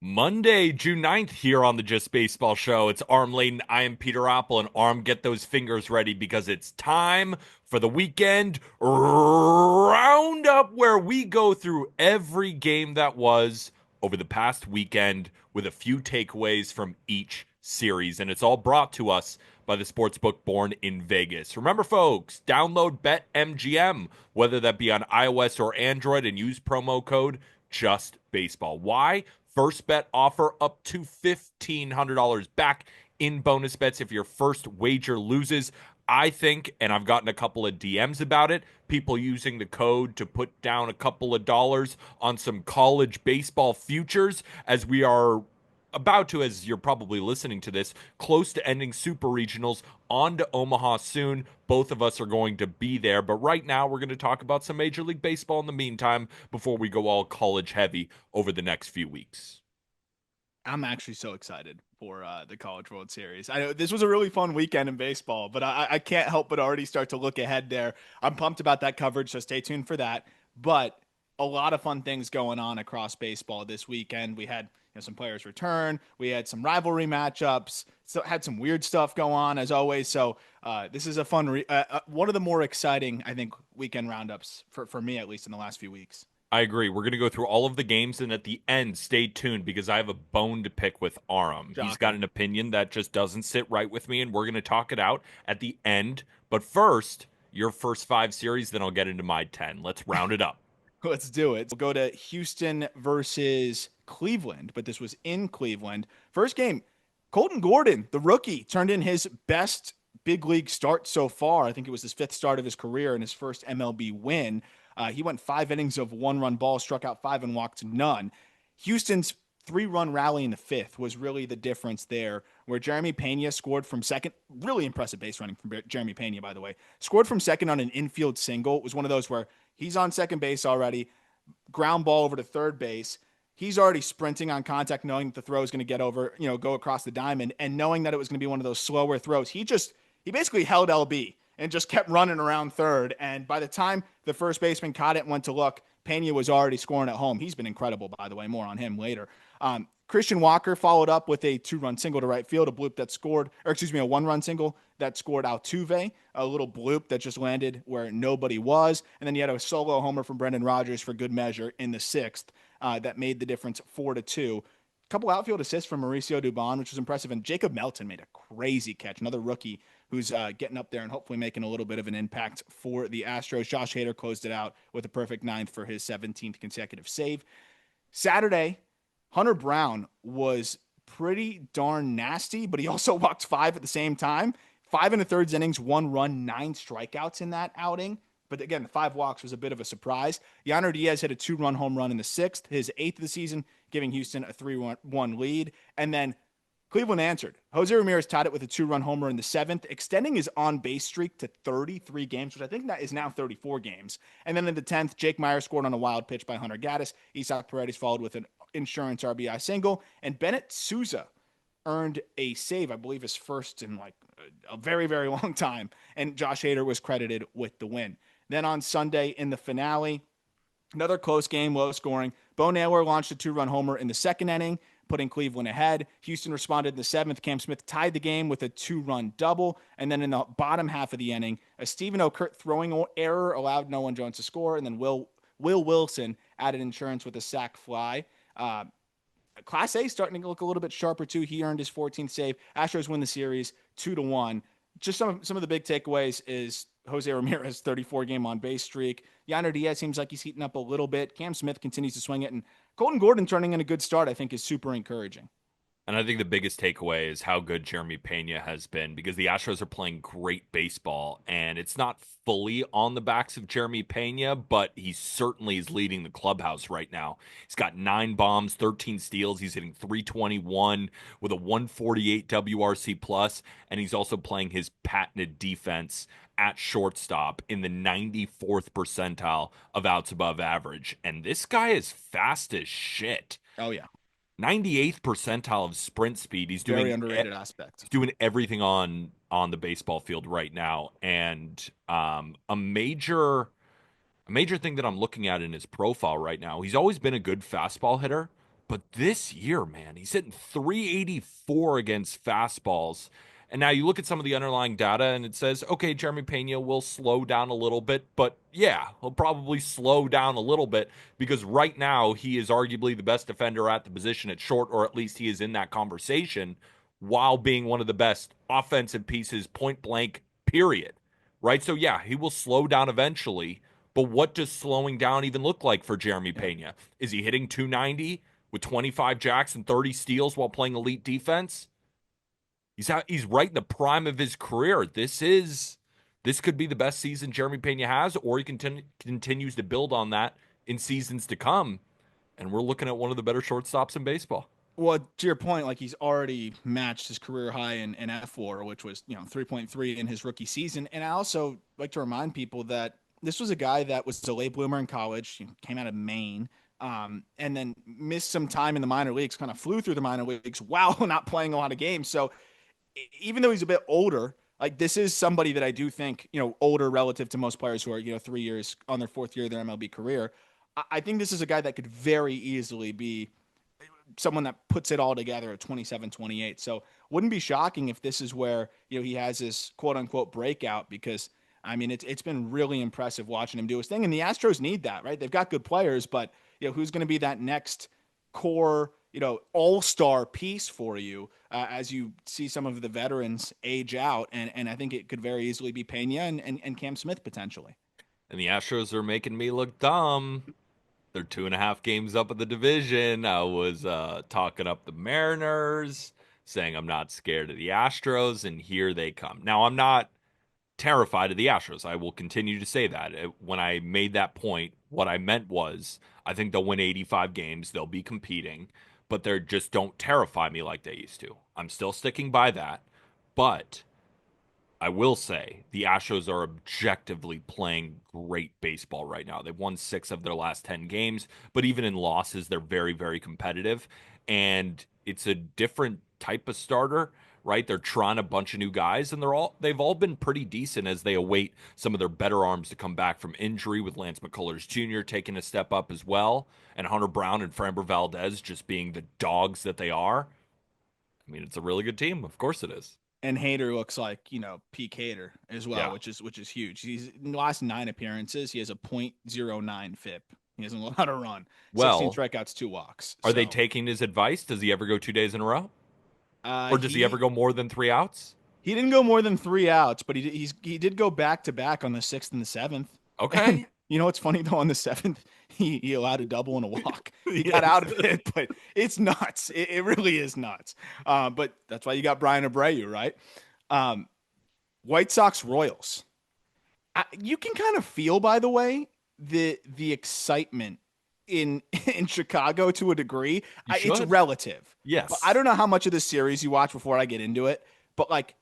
Monday, June 9th, here on the Just Baseball Show. It's Arm Laden. I am Peter Apple, and Arm, get those fingers ready because it's time for the weekend Roundup, where we go through every game that was over the past weekend with a few takeaways from each series. And it's all brought to us by the sportsbook Born in Vegas. Remember, folks, download BetMGM, whether that be on iOS or Android, and use promo code Just Baseball. Why? First bet offer up to $1,500 back in bonus bets if your first wager loses. I think, and I've gotten a couple of DMs about it, people using the code to put down a couple of dollars on some college baseball futures as we are about to, as you're probably listening to this, close to ending super regionals, on to Omaha soon. Both of us are going to be there. But right now, we're going to talk about some Major League Baseball in the meantime before we go all college heavy over the next few weeks. I'm actually so excited for the College World Series. I know this was a really fun weekend in baseball, but I can't help but already start to look ahead there. I'm pumped about that coverage, so stay tuned for that. But a lot of fun things going on across baseball this weekend. We had some players return. We had some rivalry matchups. So had some weird stuff go on as always. So this is a fun, one of the more exciting, I think, weekend roundups for me at least in the last few weeks. I agree. We're going to go through all of the games, and at the end, stay tuned because I have a bone to pick with Aram. He's got Shocker. an opinion that just doesn't sit right with me, and we're going to talk it out at the end. But first, your first five series, then I'll get into my 10. Let's round it up. Let's do it. We'll go to Houston versus Cleveland, but this was in Cleveland. First game, Colton Gordon, the rookie, turned in his best big league start so far. I think it was his fifth start of his career and his first MLB win. He went 5 innings of one-run ball, struck out five and walked none. Houston's three-run rally in the fifth was really the difference there, where Jeremy Pena scored from second. Really impressive base running from Jeremy Pena, by the way. Scored from second on an infield single. It was one of those where he's on second base already, ground ball over to third base. He's already sprinting on contact, knowing that the throw is going to get over, go across the diamond, and knowing that it was going to be one of those slower throws. He basically held LB and just kept running around third. And by the time the first baseman caught it and went to look, Pena was already scoring at home. He's been incredible, by the way. More on him later. Christian Walker followed up with a two-run single to right field, a one-run single that scored Altuve, a little bloop that just landed where nobody was. And then you had a solo homer from Brendan Rodgers for good measure in the sixth that made the difference 4-2. A couple outfield assists from Mauricio Dubon, which was impressive. And Jacob Melton made a crazy catch, another rookie who's getting up there and hopefully making a little bit of an impact for the Astros. Josh Hader closed it out with a perfect ninth for his 17th consecutive save. Saturday, Hunter Brown was pretty darn nasty, but he also walked five at the same time. 5 1/3 innings, 1 run, 9 strikeouts in that outing. But again, the 5 walks was a bit of a surprise. Yainer Diaz hit a 2-run home run in the sixth, his eighth of the season, giving Houston a 3-1 lead. And then Cleveland answered. Jose Ramirez tied it with a 2-run homer in the seventh, extending his on-base streak to 33 games, which I think is now 34 games. And then in the 10th, Jake Meyer scored on a wild pitch by Hunter Gaddis. Isaac Paredes followed with an insurance RBI single. And Bennett Souza earned a save, I believe his first in like a very, very long time. And Josh Hader was credited with the win. Then on Sunday in the finale, another close game, low scoring. Bo Naylor launched a 2-run homer in the second inning, putting Cleveland ahead. Houston responded in the seventh. Cam Smith tied the game with a 2-run double. And then in the bottom half of the inning, a Stephen Okert throwing error allowed Nolan Jones to score. And then Will Wilson added insurance with a sac fly. Class A starting to look a little bit sharper too. He earned his 14th save. Astros win the series 2-1. Just some of the big takeaways is Jose Ramirez 34 game on base streak. Yainer Diaz seems like he's heating up a little bit. Cam Smith continues to swing it, and Colton Gordon turning in a good start I think is super encouraging. And I think the biggest takeaway is how good Jeremy Pena has been because the Astros are playing great baseball, and it's not fully on the backs of Jeremy Pena, but he certainly is leading the clubhouse right now. He's got 9 bombs, 13 steals. He's hitting 321 with a 148 WRC plus, and he's also playing his patented defense at shortstop in the 94th percentile of outs above average. And this guy is fast as shit. Oh yeah, 98th percentile of sprint speed. very underrated aspect. He's doing everything on the baseball field right now. And a major thing that I'm looking at in his profile right now, he's always been a good fastball hitter, But this year, man, he's hitting 384 against fastballs. And now you look at some of the underlying data and it says, okay, Jeremy Pena will slow down a little bit. But yeah, he'll probably slow down a little bit because right now he is arguably the best defender at the position at short, or at least he is in that conversation while being one of the best offensive pieces, point blank, period. Right? So yeah, he will slow down eventually. But what does slowing down even look like for Jeremy Yeah. Pena? Is he hitting 290 with 25 jacks and 30 steals while playing elite defense? He's right in the prime of his career. This could be the best season Jeremy Pena has, or he continues to build on that in seasons to come. And we're looking at one of the better shortstops in baseball. Well, to your point, like he's already matched his career high in F4, which was 3.3 in his rookie season. And I also like to remind people that this was a guy that was a late bloomer in college, came out of Maine, and then missed some time in the minor leagues, kind of flew through the minor leagues while not playing a lot of games. So even though he's a bit older, like this is somebody that I do think, older relative to most players who are, 3 years on their fourth year of their MLB career. I think this is a guy that could very easily be someone that puts it all together at 27, 28. So wouldn't be shocking if this is where, he has this quote unquote breakout, because I mean, it's been really impressive watching him do his thing. And the Astros need that, right? They've got good players, but who's going to be that next core, all-star piece for you as you see some of the veterans age out. And I think it could very easily be Pena and Cam Smith potentially. And the Astros are making me look dumb. They're 2.5 games up in the division. I was talking up the Mariners, saying I'm not scared of the Astros, and here they come. Now, I'm not terrified of the Astros. I will continue to say that. When I made that point, what I meant was I think they'll win 85 games. They'll be competing, but they just don't terrify me like they used to. I'm still sticking by that. But I will say the Astros are objectively playing great baseball right now. They've won 6 of their last 10 games, but even in losses, they're very, very competitive. And it's a different type of starter, right? They're trying a bunch of new guys, and they've all been pretty decent as they await some of their better arms to come back from injury, with Lance McCullers Jr. taking a step up as well, and Hunter Brown and Framber Valdez just being the dogs that they are. I mean, it's a really good team. Of course it is. And Hader looks like, peak Hader as well, Yeah. which is huge. He's in the last 9 appearances, he has a .09 FIP. He hasn't allowed a run. 16 Well, strikeouts, 2 walks. are they So taking his advice? Does he ever go 2 days in a row? uh Or does he ever he go more than 3 outs? he didn't go more than 3 outs, but he did go back to back on the sixth and the seventh. Okay. And what's funny though, on the seventh, he allowed a double and a walk. He got Yes. out of it, but it's nuts. It really is nuts. But that's why you got Brian Abreu, right? Um, White Sox Royals. You can kind of feel, by the way, the excitement in in Chicago to a degree. You It's should. relative, but I Yes. don't know how much of this series you watch before I get into it. But like,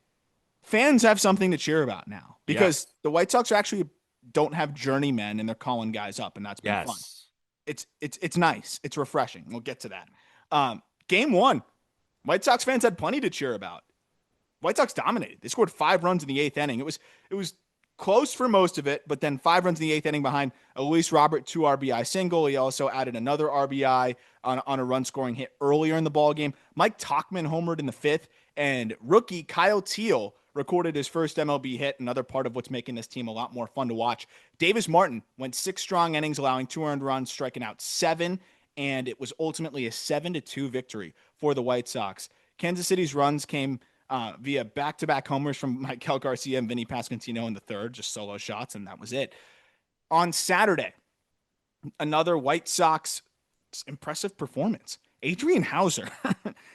fans have something to cheer about now because Yes. the White Sox actually don't have journeymen and they're calling guys up, and that's been fun. Yes. It's nice. It's refreshing. We'll get to that. Game one, White Sox fans had plenty to cheer about. White Sox dominated. They scored 5 runs in the eighth inning. It was close for most of it, but then 5 runs in the eighth inning behind a Luis Robert 2 RBI single. He also added another RBI on a run scoring hit earlier in the ball game. Mike Tauchman homered in the fifth, and rookie Kyle Teal recorded his first MLB hit. Another part of what's making this team a lot more fun to watch. Davis Martin went 6 strong innings, allowing 2 earned runs, striking out 7, and it was ultimately a 7-2 victory for the White Sox. Kansas City's runs came via back-to-back homers from Miguel Garcia and Vinny Pasquantino in the third, just solo shots, and that was it. On Saturday, another White Sox impressive performance. Adrian Hauser,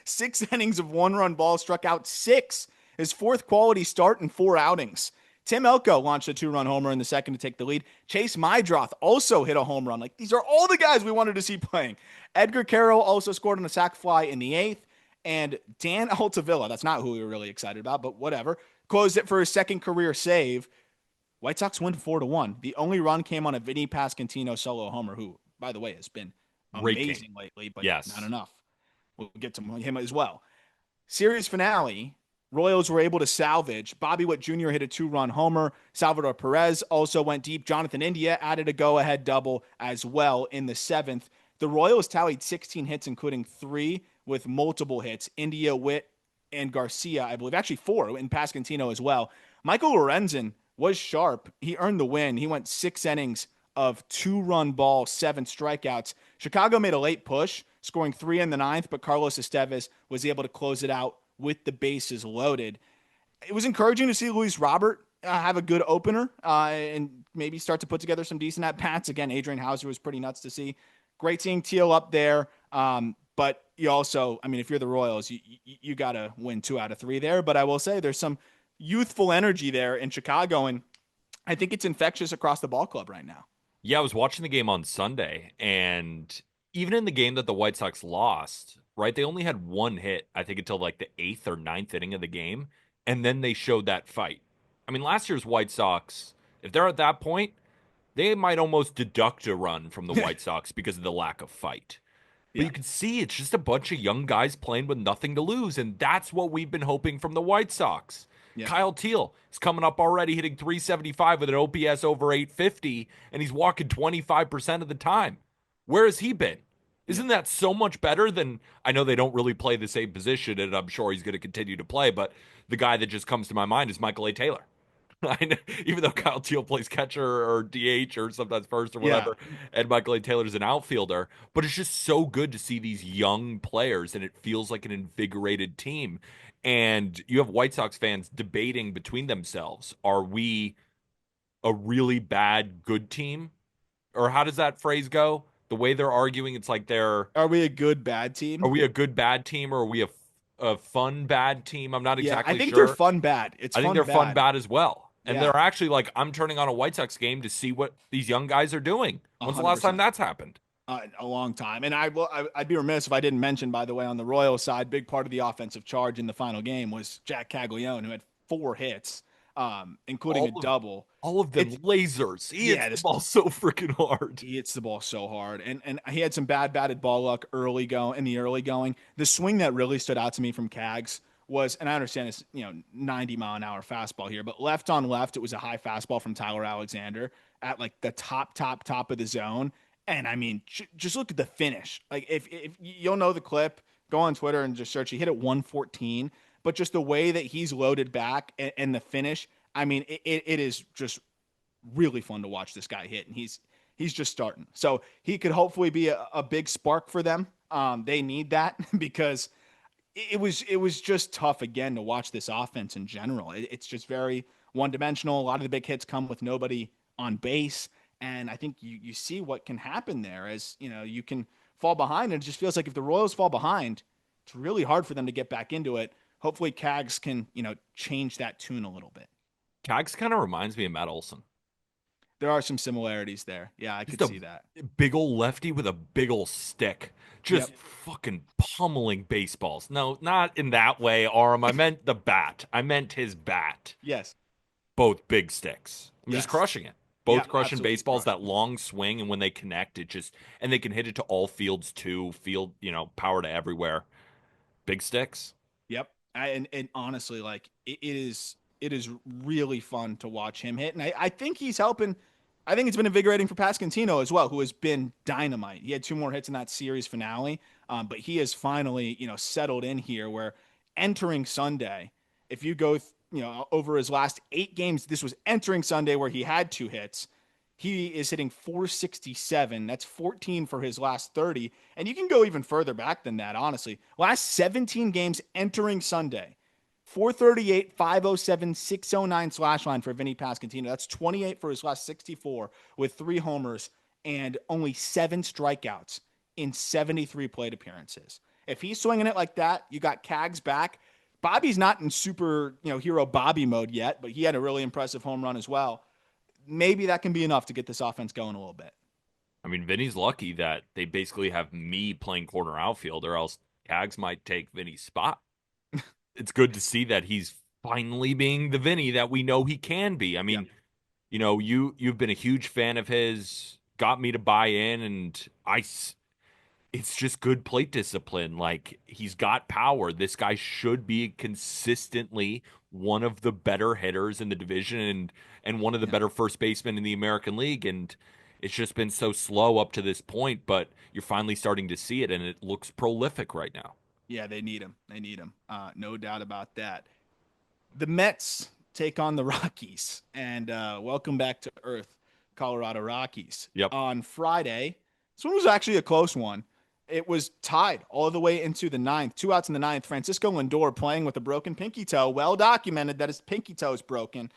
6 innings of 1-run ball, struck out 6, his fourth quality start in 4 outings. Tim Elko launched a 2-run homer in the second to take the lead. Chase Mydroth also hit a home run. Like, these are all the guys we wanted to see playing. Edgar Carroll also scored on a sac fly in the eighth. And Dan Altavilla, that's not who we were really excited about, but whatever, closed it for his second career save. White Sox win 4-1. The only run came on a Vinny Pasquantino solo homer, who, by the way, has been Raking. amazing lately, but Yes. not enough. We'll get to him as well. Series finale, Royals were able to salvage. Bobby Witt Jr. hit a 2-run homer. Salvador Perez also went deep. Jonathan India added a go-ahead double as well in the seventh The Royals tallied 16 hits, including 3 with multiple hits. India, Witt, and Garcia, I believe. Actually, 4 in Pascantino as well. Michael Lorenzen was sharp. He earned the win. He went 6 innings of 2-run ball, 7 strikeouts. Chicago made a late push, scoring 3 in the ninth, but Carlos Estevez was able to close it out with the bases loaded. It was encouraging to see Luis Robert have a good opener and maybe start to put together some decent at bats. Again, Adrian Hauser was pretty nuts to see. Great seeing Teal up there. But you also, I mean, if you're the Royals, you got to win 2 out of 3 there. But I will say there's some youthful energy there in Chicago, and I think it's infectious across the ball club right now. Yeah, I was watching the game on Sunday, and even in the game that the White Sox lost, right, they only had one hit, I think, until like the eighth or ninth inning of the game, and then they showed that fight. I mean, last year's White Sox, if they're at that point, they might almost deduct a run from the White Sox because of the lack of fight. But Yeah. you can see it's just a bunch of young guys playing with nothing to lose, and that's what we've been hoping from the White Sox. Yeah. Kyle Teal is coming up already, hitting 375 with an OPS over 850, and he's walking 25% of the time. Where has he been? Yeah. Isn't that so much better than I know they don't really play the same position, and I'm sure he's going to continue to play, but the guy that just comes to my mind is Michael A. Taylor. I know, even though Kyle Teal plays catcher or DH or sometimes first or Yeah. whatever, and Michael A. Taylor's an outfielder, but it's just so good to see these young players, and it feels like an invigorated team. And you have White Sox fans debating between themselves: Are we a really bad good team, or how does that phrase go? The way they're arguing, it's like they're Are we a good bad are team? we a good bad team, or are we a fun bad team? I'm not Yeah, I exactly think they're sure. fun bad. It's I think fun they're fun bad. bad as well. And Yeah, they're actually like, I'm turning on a White Sox game to see what these young guys are doing. a When's the hundred last time percent. that's happened? A long time. And I'd be remiss if I didn't mention, by the way, on the Royal side, big part of the offensive charge in the final game was Jack Caglione, who had 4 hits, including All a of double. all of them It's lasers. He hits yeah, the this ball so freaking hard. he hits the ball so hard, and he had some bad batted ball luck in the early going. The swing that really stood out to me from Cags was, and I understand it's 90-mile-an-hour fastball here, but left on left, it was a high fastball from Tyler Alexander at like the top of the zone. And I mean, just look at the finish. Like if you'll know the clip, go on Twitter and just search. He hit it 114, but just the way that he's loaded back and the finish. I mean, it is just really fun to watch this guy hit, and he's just starting. So he could hopefully be a big spark for them. They need that because it was just tough again to watch this offense in general. It's just very one dimensional. A lot of the big hits come with nobody on base, and I think you see what can happen there as you can fall behind, and it just feels like if the Royals fall behind, it's really hard for them to get back into it. Hopefully, Cags can change that tune a little bit. Cags kind of reminds me of Matt Olson. There are some similarities there. Yeah, I Just could a see that. big old lefty with a big old stick. Yep. Just fucking pummeling baseballs. No, not in that way, Aram. I meant the bat. I meant his bat. Yes. Both big sticks. I'm just Yes. crushing it. Yeah, Both crushing absolutely baseballs, crushed. that long swing, and when they connect, it just and they can hit it to all fields too. Field, power to everywhere. Big sticks. Yep. And honestly, like it is really fun to watch him hit. And I think he's helping. I think it's been invigorating for Pascantino as well, who has been dynamite. He had 2 more hits in that series finale, but he has finally, settled in here where entering Sunday, if you go, over his last 8 games, this was entering Sunday where he had 2 hits. He is hitting 467. That's 14 for his last 30. And you can go even further back than that, honestly. Last 17 games entering Sunday, 438, 507, 609 slash line for Vinny Pascantino. That's 28 for his last 64 with 3 homers and only 7 strikeouts in 73 plate appearances. If he's swinging it like that, you got Cags back. Bobby's not in super, hero Bobby mode yet, but he had a really impressive home run as well. Maybe that can be enough to get this offense going a little bit. I mean, Vinny's lucky that they basically have me playing corner outfield, or else Cags might take Vinny's spot. It's good to see that he's finally being the Vinny that we know he can be. I Yeah. mean, you've been a huge fan of his, got me to buy in, and it's just good plate discipline. Like, he's got power. This guy should be consistently one of the better hitters in the division and one of the Yeah. better first basemen in the American League. And It's just been so slow up to this point, but you're finally starting to see it, and it looks prolific right now. Yeah, they need him. They need him. No doubt about that. The Mets take on the Rockies, and welcome back to Earth, Colorado Rockies. Yep. On Friday, this one was actually a close one. It was tied all the way into the ninth. 2 outs in the ninth. Francisco Lindor playing with a broken pinky toe. Well documented that his pinky toe is broken.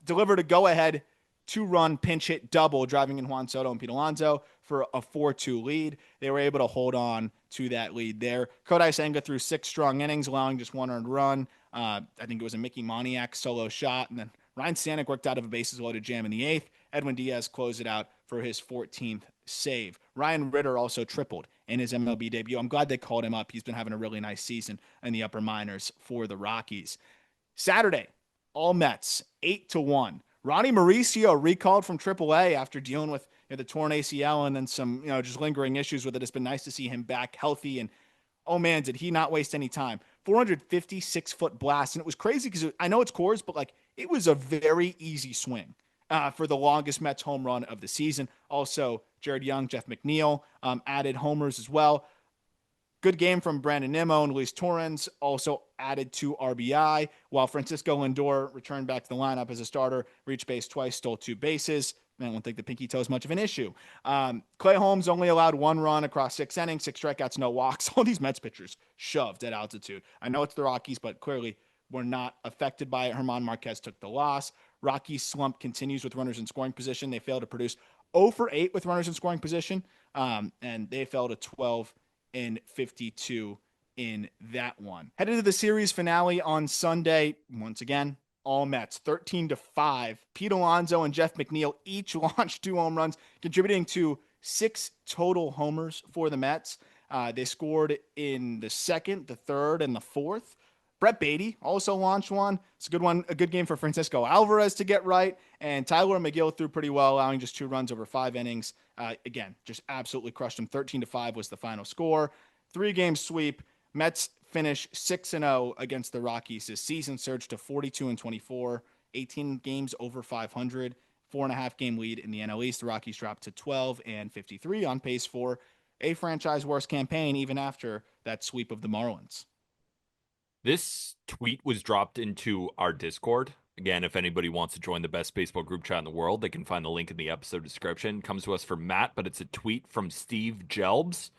Delivered a go-ahead two-run pinch hit double, driving in Juan Soto and Pete Alonso for a 4-2 lead. They were able to hold on to that lead there. Kodai Senga threw 6 strong innings, allowing just 1 earned run. I think it was a Mickey Moniak solo shot, and then Ryan Stanek worked out of a bases loaded jam in the eighth. Edwin Diaz closed it out for his 14th save. Ryan Ritter also tripled in his MLB debut. I'm glad they called him up. He's been having a really nice season in the upper minors for the Rockies. Saturday, all Mets, 8-1. Ronnie Mauricio recalled from AAA after dealing with the torn ACL and then some just lingering issues with it. It's been nice to see him back healthy, and oh man, did he not waste any time. 456-foot blast. And it was crazy because I know it's Coors, but like it was a very easy swing for the longest Mets home run of the season. Also, Jared Young, Jeff McNeil added homers as well. Good game from Brandon Nimmo and Luis Torrens, also added 2 RBI, while Francisco Lindor returned back to the lineup as a starter, reached base twice, stole 2 bases. I don't think the pinky toe is much of an issue. Clay Holmes only allowed 1 run across 6 innings, 6 strikeouts, no walks. All these Mets pitchers shoved at altitude. I know it's the Rockies, but clearly were not affected by it. Herman Marquez took the loss. Rockies slump continues with runners in scoring position. They failed to produce 0 for 8 with runners in scoring position, and they fell to 12 and 52 in that one. Headed to the series finale on Sunday, once again, all Mets 13-5. Pete Alonso and Jeff McNeil each launched 2 home runs, contributing to 6 total homers for the Mets. They scored in the second, the third, and the fourth. Brett Beatty also launched one. It's a good one, a good game for Francisco Alvarez to get right. And Tyler McGill threw pretty well, allowing just 2 runs over 5 innings. Again, just absolutely crushed him. 13-5 was the final score. 3-game sweep. Mets finish 6-0 against the Rockies. This season surged to 42-24, 18 games over 500, 4.5-game lead in the NL East. The Rockies dropped to 12-53 on pace for a franchise worst campaign, even after that sweep of the Marlins. This tweet was dropped into our Discord. Again, if anybody wants to join the best baseball group chat in the world, they can find the link in the episode description. It comes to us from Matt, but it's a tweet from Steve Jelbs.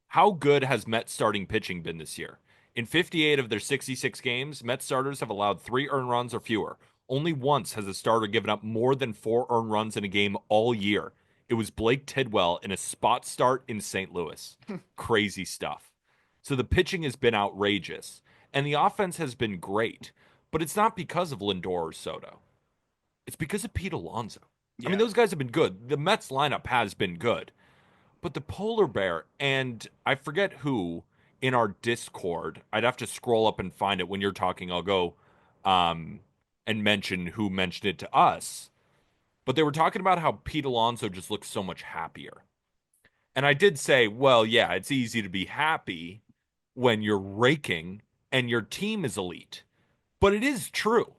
How good has Mets starting pitching been this year? In 58 of their 66 games, Mets starters have allowed 3 earned runs or fewer. Only once has a starter given up more than 4 earned runs in a game all year. It was Blake Tidwell in a spot start in St. Louis. Crazy stuff. So the pitching has been outrageous, and the offense has been great, but it's not because of Lindor or Soto. It's because of Pete Alonso. I mean, Yeah. those guys have been good. The Mets lineup has been good. But the polar bear, and I forget who in our Discord, I'd have to scroll up and find it when you're talking. I'll go and mention who mentioned it to us. But they were talking about how Pete Alonso just looks so much happier. And I did say, well, yeah, it's easy to be happy when you're raking and your team is elite. But it is true.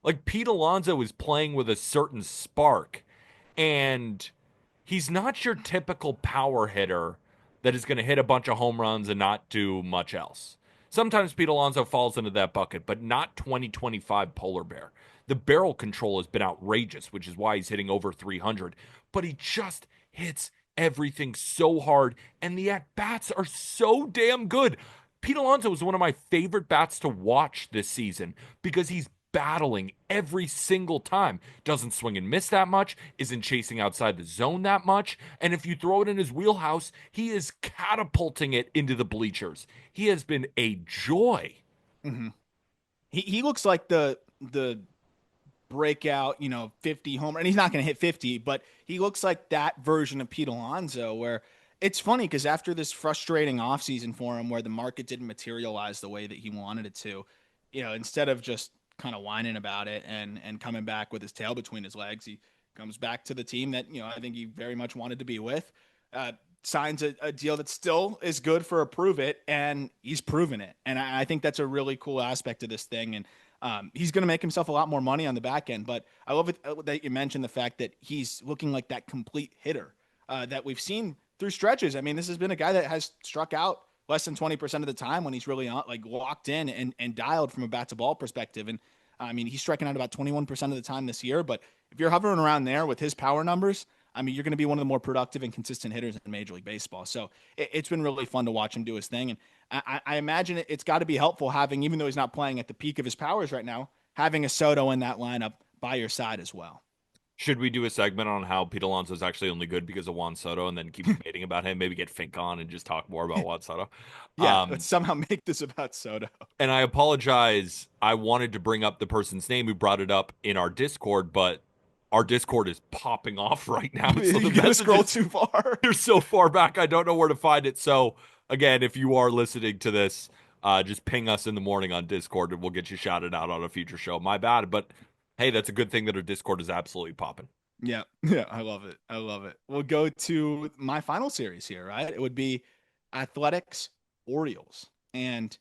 Like Pete Alonso is playing with a certain spark, and he's not your typical power hitter that is going to hit a bunch of home runs and not do much else. Sometimes Pete Alonso falls into that bucket, but not 2025 Polar Bear. The barrel control has been outrageous, which is why he's hitting over 300, but he just hits everything so hard, and the at-bats are so damn good. Pete Alonso is one of my favorite bats to watch this season because he's battling every single time. Doesn't swing and miss that much, isn't chasing outside the zone that much, and if you throw it in his wheelhouse, he is catapulting it into the bleachers. He has been a joy. Mm-hmm. He looks like the breakout, 50 homer, and he's not going to hit 50, but he looks like that version of Pete Alonso, where it's funny because after this frustrating offseason for him where the market didn't materialize the way that he wanted it to, instead of just kind of whining about it and coming back with his tail between his legs, he comes back to the team that, I think he very much wanted to be with. signs a deal that still is good for a prove it, and he's proven it. And I think that's a really cool aspect of this thing. And he's going to make himself a lot more money on the back end. But I love it that you mentioned the fact that he's looking like that complete hitter that we've seen through stretches. I mean, this has been a guy that has struck out less than 20% of the time when he's really on, like locked in and dialed from a bat to ball perspective. And I mean, he's striking out about 21% of the time this year. But if you're hovering around there with his power numbers, I mean, you're going to be one of the more productive and consistent hitters in Major League Baseball. So it's been really fun to watch him do his thing. And I imagine it's got to be helpful having, even though he's not playing at the peak of his powers right now, having a Soto in that lineup by your side as well. Should we do a segment on how Pete Alonso is actually only good because of Juan Soto and then keep debating about him? Maybe get Fink on and just talk more about Juan Soto. Yeah, let's somehow make this about Soto. And I apologize. I wanted to bring up the person's name who brought it up in our Discord, but our Discord is popping off right now. So You the gotta scroll messages too far. are so far back, I don't know where to find it. So again, if you are listening to this, just ping us in the morning on Discord and we'll get you shouted out on a future show. My bad, but hey, that's a good thing that our Discord is absolutely popping. Yeah, yeah, I love it. I love it. We'll go to my final series here, right? It would be Athletics Orioles. And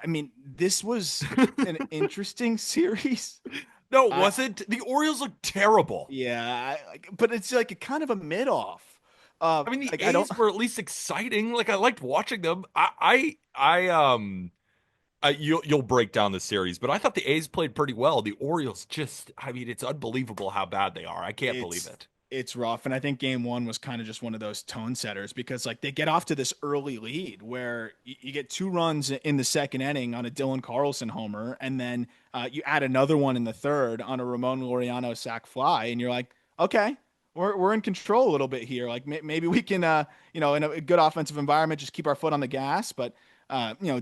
I mean, this was an interesting series. No, it I, wasn't. The Orioles look terrible. yeah, but it's like a kind of a mid off. I mean, the Like I don't. A's were at least exciting. Like I liked watching them. You'll break down the series, but I thought the A's played pretty well. The Orioles just, I mean, it's unbelievable how bad they are. I can't believe It's it. it's rough, and I think game one was kind of just one of those tone setters because like they get off to this early lead where you get 2 runs in the second inning on a Dylan Carlson homer, and then you add another one in the third on a Ramon Laureano sac fly, and you're like, okay. We're in control a little bit here. Like maybe we can, in a good offensive environment, just keep our foot on the gas. But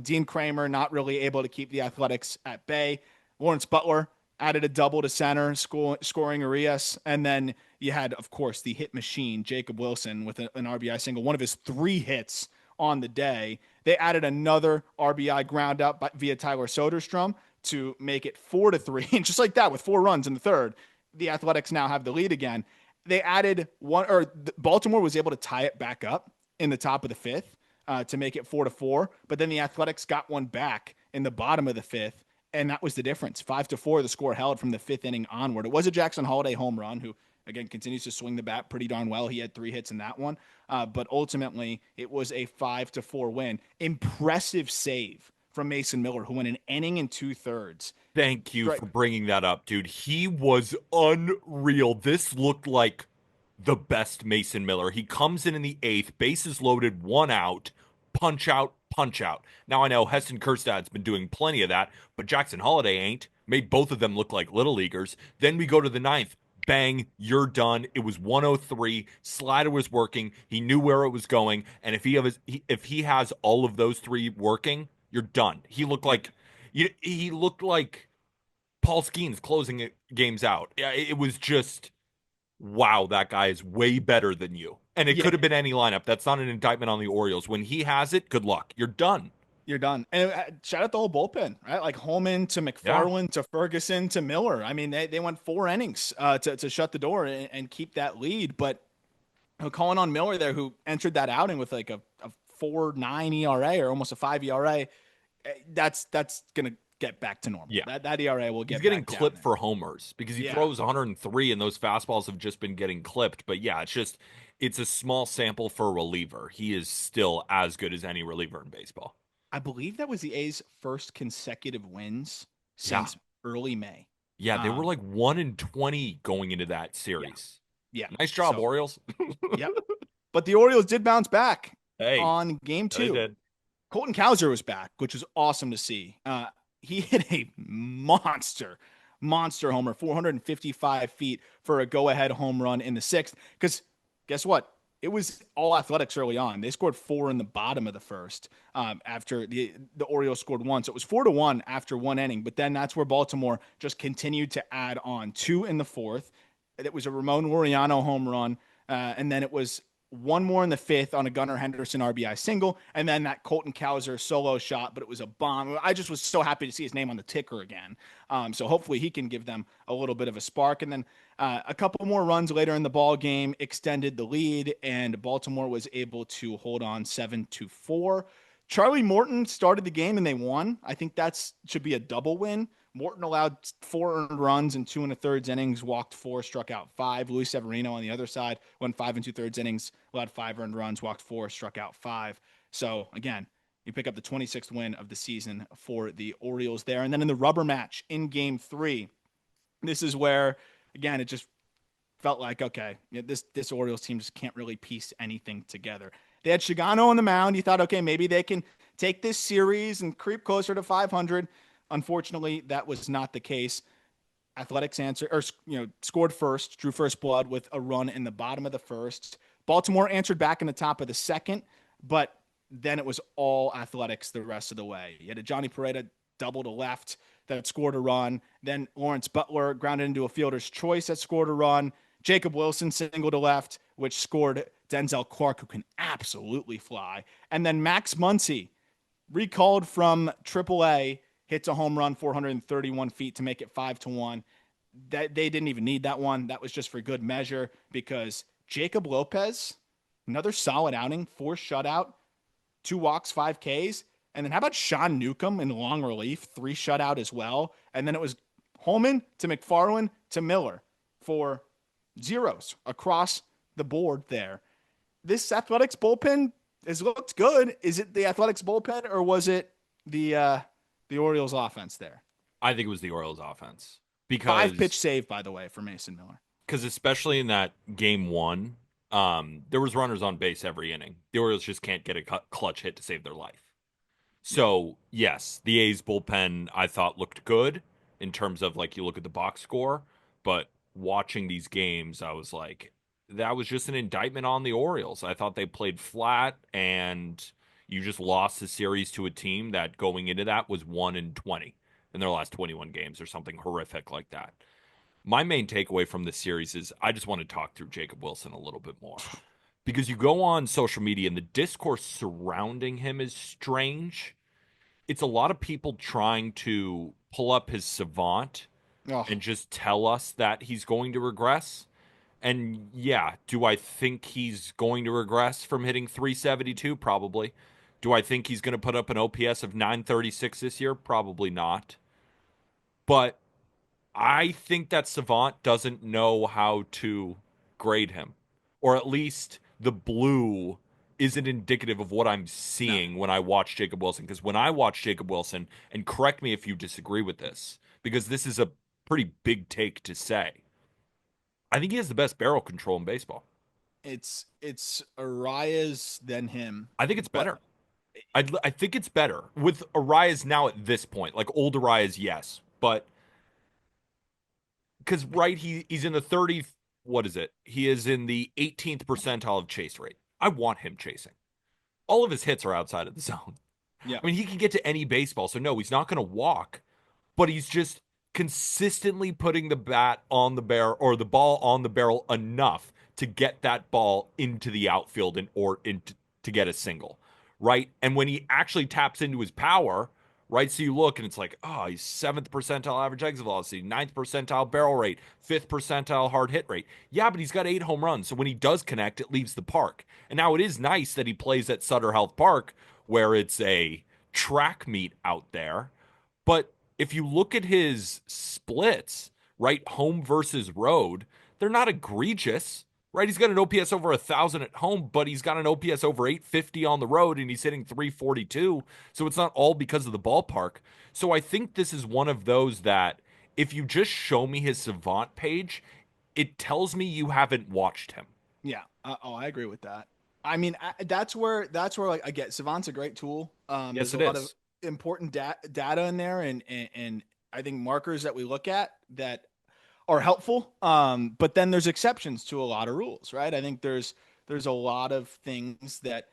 Dean Kramer not really able to keep the Athletics at bay. Lawrence Butler added a double to center, scoring Urias. And then you had, of course, the hit machine, Jacob Wilson, with an RBI single, one of his 3 hits on the day. They added another RBI ground up via Tyler Soderstrom to make it 4-3. And just like that, with 4 runs in the third, the Athletics now have the lead again. They added one, or Baltimore was able to tie it back up in the top of the fifth to make it 4-4. But then the Athletics got one back in the bottom of the fifth, and that was the difference. 5-4, the score held from the 5th inning onward. It was a Jackson Holiday home run, who again continues to swing the bat pretty darn well. He had 3 hits in that one, but ultimately it was a 5-4 win. Impressive save from Mason Miller, who went an inning and 2/3. Thank you Right. for bringing that up, dude. He was unreal. This looked like the best Mason Miller. He comes in the 8th, bases loaded, 1 out, punch out, punch out. Now I know Heston Kjerstad's been doing plenty of that, but Jackson Holiday ain't. Made both of them look like little leaguers. Then we go to the 9th. Bang, you're done. It was 103. Slider was working. He knew where it was going, and if he has all of those 3 working, you're done. He looked like Paul Skeens closing games out. Yeah, it was just wow, that guy is way better than you. And it Yeah, could have been any lineup. That's not an indictment on the Orioles. When he has it, good luck. You're done. you're done. And shout out the whole bullpen, right? Like Holman to Yeah. McFarland to Ferguson to Miller. I mean, they went 4 innings to shut the door and keep that lead. But calling on Miller there, who entered that outing with like a 4.9 ERA or almost a 5 ERA, that's gonna get back to normal. Yeah. That ERA will He's get getting back down clipped there. for homers because he Yeah, throws 103 and those fastballs have just been getting clipped. But yeah, it's a small sample for a reliever. He is still as good as any reliever in baseball. I believe that was the A's first consecutive wins Yeah. since early May. Yeah, they were Um, like 1-20 going into that yeah, series. yeah. Nice job, So, Orioles. yep. But the Orioles did bounce back Hey, on game they 2. did. Colton Cowser was back, which was awesome to see. He hit a monster homer, 455 feet for a go-ahead home run in the 6th. Because guess what? It was all Athletics early on. They scored 4 in the bottom of the first after the Orioles scored 1. So it was 4-1 after 1 inning. But then that's where Baltimore just continued to add on 2 in the 4th. It was a Ramon Laureano home run. And then it was one more in the fifth on a Gunnar Henderson RBI single, and then that Colton Cowser solo shot, but it was a bomb. I just was so happy to see his name on the ticker again. So hopefully he can give them a little bit of a spark. And then a couple more runs later in the ball game extended the lead, and Baltimore was able to hold on 7-4. Charlie Morton started the game and they won. I think that should be a double win. Morton allowed 4 earned runs in 2 1/3 innings, walked 4, struck out 5. Luis Severino on the other side went 5 2/3 innings, allowed 5 earned runs, walked 4, struck out 5. So again, you pick up the 26th win of the season for the Orioles there. And then in the rubber match in game 3, this is where, again, it just felt like, okay, this Orioles team just can't really piece anything together. They had Shigano on the mound. You thought, okay, maybe they can take this series and creep closer to 500. Unfortunately, that was not the case. Athletics scored first, drew first blood with a run in the bottom of the first. Baltimore answered back in the top of the second, but then it was all Athletics the rest of the way. You had a Johnny Pereda double to left that scored a run. Then Lawrence Butler grounded into a fielder's choice that scored a run. Jacob Wilson single to left, which scored Denzel Clark, who can absolutely fly. And then Max Muncy, recalled from AAA, hits a home run 431 feet to make it 5-1. That they didn't even need that one. That was just for good measure because Jacob Lopez, another solid outing, 4 shutout, 2 walks, 5 Ks. And then how about Sean Newcomb in long relief, 3 shutout as well. And then it was Holman to McFarland to Miller for zeros across the board there. This Athletics bullpen has looked good. Is it the Athletics bullpen or was it the Orioles offense there? I think it was the Orioles offense because 5-pitch save, by the way, for Mason Miller. Because especially in that game 1, there was runners on base every inning. The Orioles just can't get a clutch hit to save their life. So yes, the A's bullpen I thought looked good in terms of like you look at the box score, but watching these games, I was like, that was just an indictment on the Orioles. I thought they played flat, and you just lost the series to a team that going into that was 1-20 in their last 21 games or something horrific like that. My main takeaway from this series is I just want to talk through Jacob Wilson a little bit more because you go on social media and the discourse surrounding him is strange. It's a lot of people trying to pull up his savant Oh, and just tell us that he's going to regress. And yeah, do I think he's going to regress from hitting 372? Probably. Do I think he's going to put up an OPS of 936 this year? Probably not. But I think that Savant doesn't know how to grade him, or at least the blue isn't indicative of what I'm no. seeing when I watch Jacob Wilson. Because when I watch Jacob Wilson, and correct me if you disagree with this, because this is a pretty big take to say, I think he has the best barrel control in baseball. It's Arias than him. I think it's But better. I think it's better with Arias now at this point. Like old Arias, yes, but because right he's in the 30th, what is it, he is in the 18th percentile of chase rate. I want him chasing. All of his hits are outside of the zone. yeah, I mean, he can get to any baseball, so no, he's not going to walk, but he's just consistently putting the bat on the barrel or the ball on the barrel enough to get that ball into the outfield and or into to get a single, right? And when he actually taps into his power, right? So you look and it's like, oh, he's 7th percentile average exit velocity, 9th percentile barrel rate, 5th percentile hard hit rate. Yeah, but he's got 8 home runs. So when he does connect, it leaves the park. And now it is nice that he plays at Sutter Health Park where it's a track meet out there. But if you look at his splits, right, home versus road, they're not egregious, right? He's got an OPS over 1,000 at home, but he's got an OPS over 850 on the road, and he's hitting 342. So it's not all because of the ballpark. So I think this is one of those that if you just show me his Savant page, it tells me you haven't watched him. yeah. I agree with that. I mean, that's where like I get Savant's a great tool. Yes, There's a it lot of is. important data in there, and I think markers that we look at that are helpful. But then there's exceptions to a lot of rules, right? I think there's a lot of things that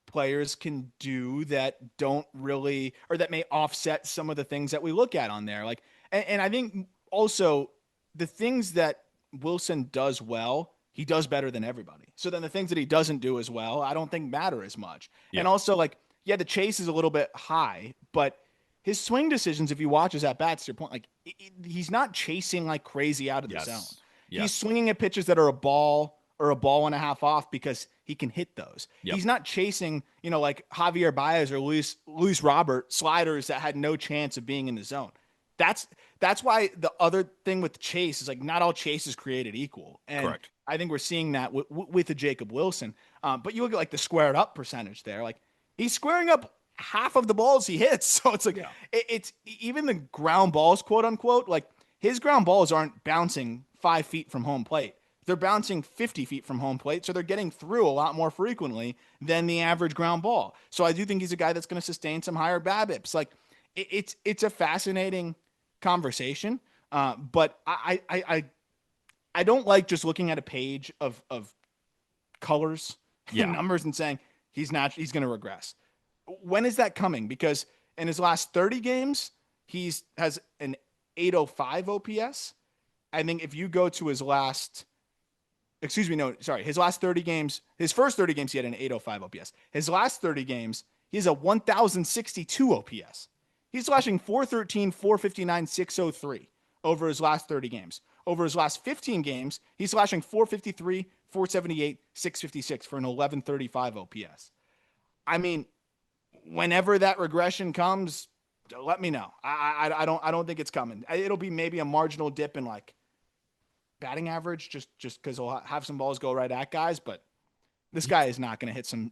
players can do that don't really or that may offset some of the things that we look at on there. Like, and I think also the things that Wilson does well he does better than everybody. So then the things that he doesn't do as well, I don't think matter as much. Yeah. And also, like, yeah, the chase is a little bit high, but his swing decisions, if you watch his at bats, to your point, like he's not chasing like crazy out of the zone. Yes. He's Yes. swinging at pitches that are a ball or a ball and a half off because he can hit those. Yep. He's not chasing, like Javier Baez or Luis Robert sliders that had no chance of being in the zone. That's that's why the other thing with Chase is like not all Chase is created equal, and Correct. I think we're seeing that with the Jacob Wilson. But you look at like the squared up percentage there, like he's squaring up half of the balls he hits. So it's like Yeah. it's even the ground balls, quote unquote, like his ground balls aren't bouncing 5 feet from home plate. They're bouncing 50 feet from home plate, so they're getting through a lot more frequently than the average ground ball. So I do think he's a guy that's going to sustain some higher BABIPs. Like it's a fascinating conversation, but I don't like just looking at a page of colors and Yeah. numbers and saying he's going to regress. When is that coming? Because in his last 30 games, he's has an 805 OPS. I think if you go to his last, excuse me, no, sorry, his last 30 games, his first 30 games, he had an 805 OPS. His last 30 games, he has a 1062 OPS. He's slashing 413, 459, 603 over his last 30 games. Over his last 15 games, he's slashing 453, 478, 656 for an 1135 OPS. I mean, whenever that regression comes, let me know. I don't think it's coming. It'll be maybe a marginal dip in like batting average, just because he'll have some balls go right at guys. But this guy is not going to hit some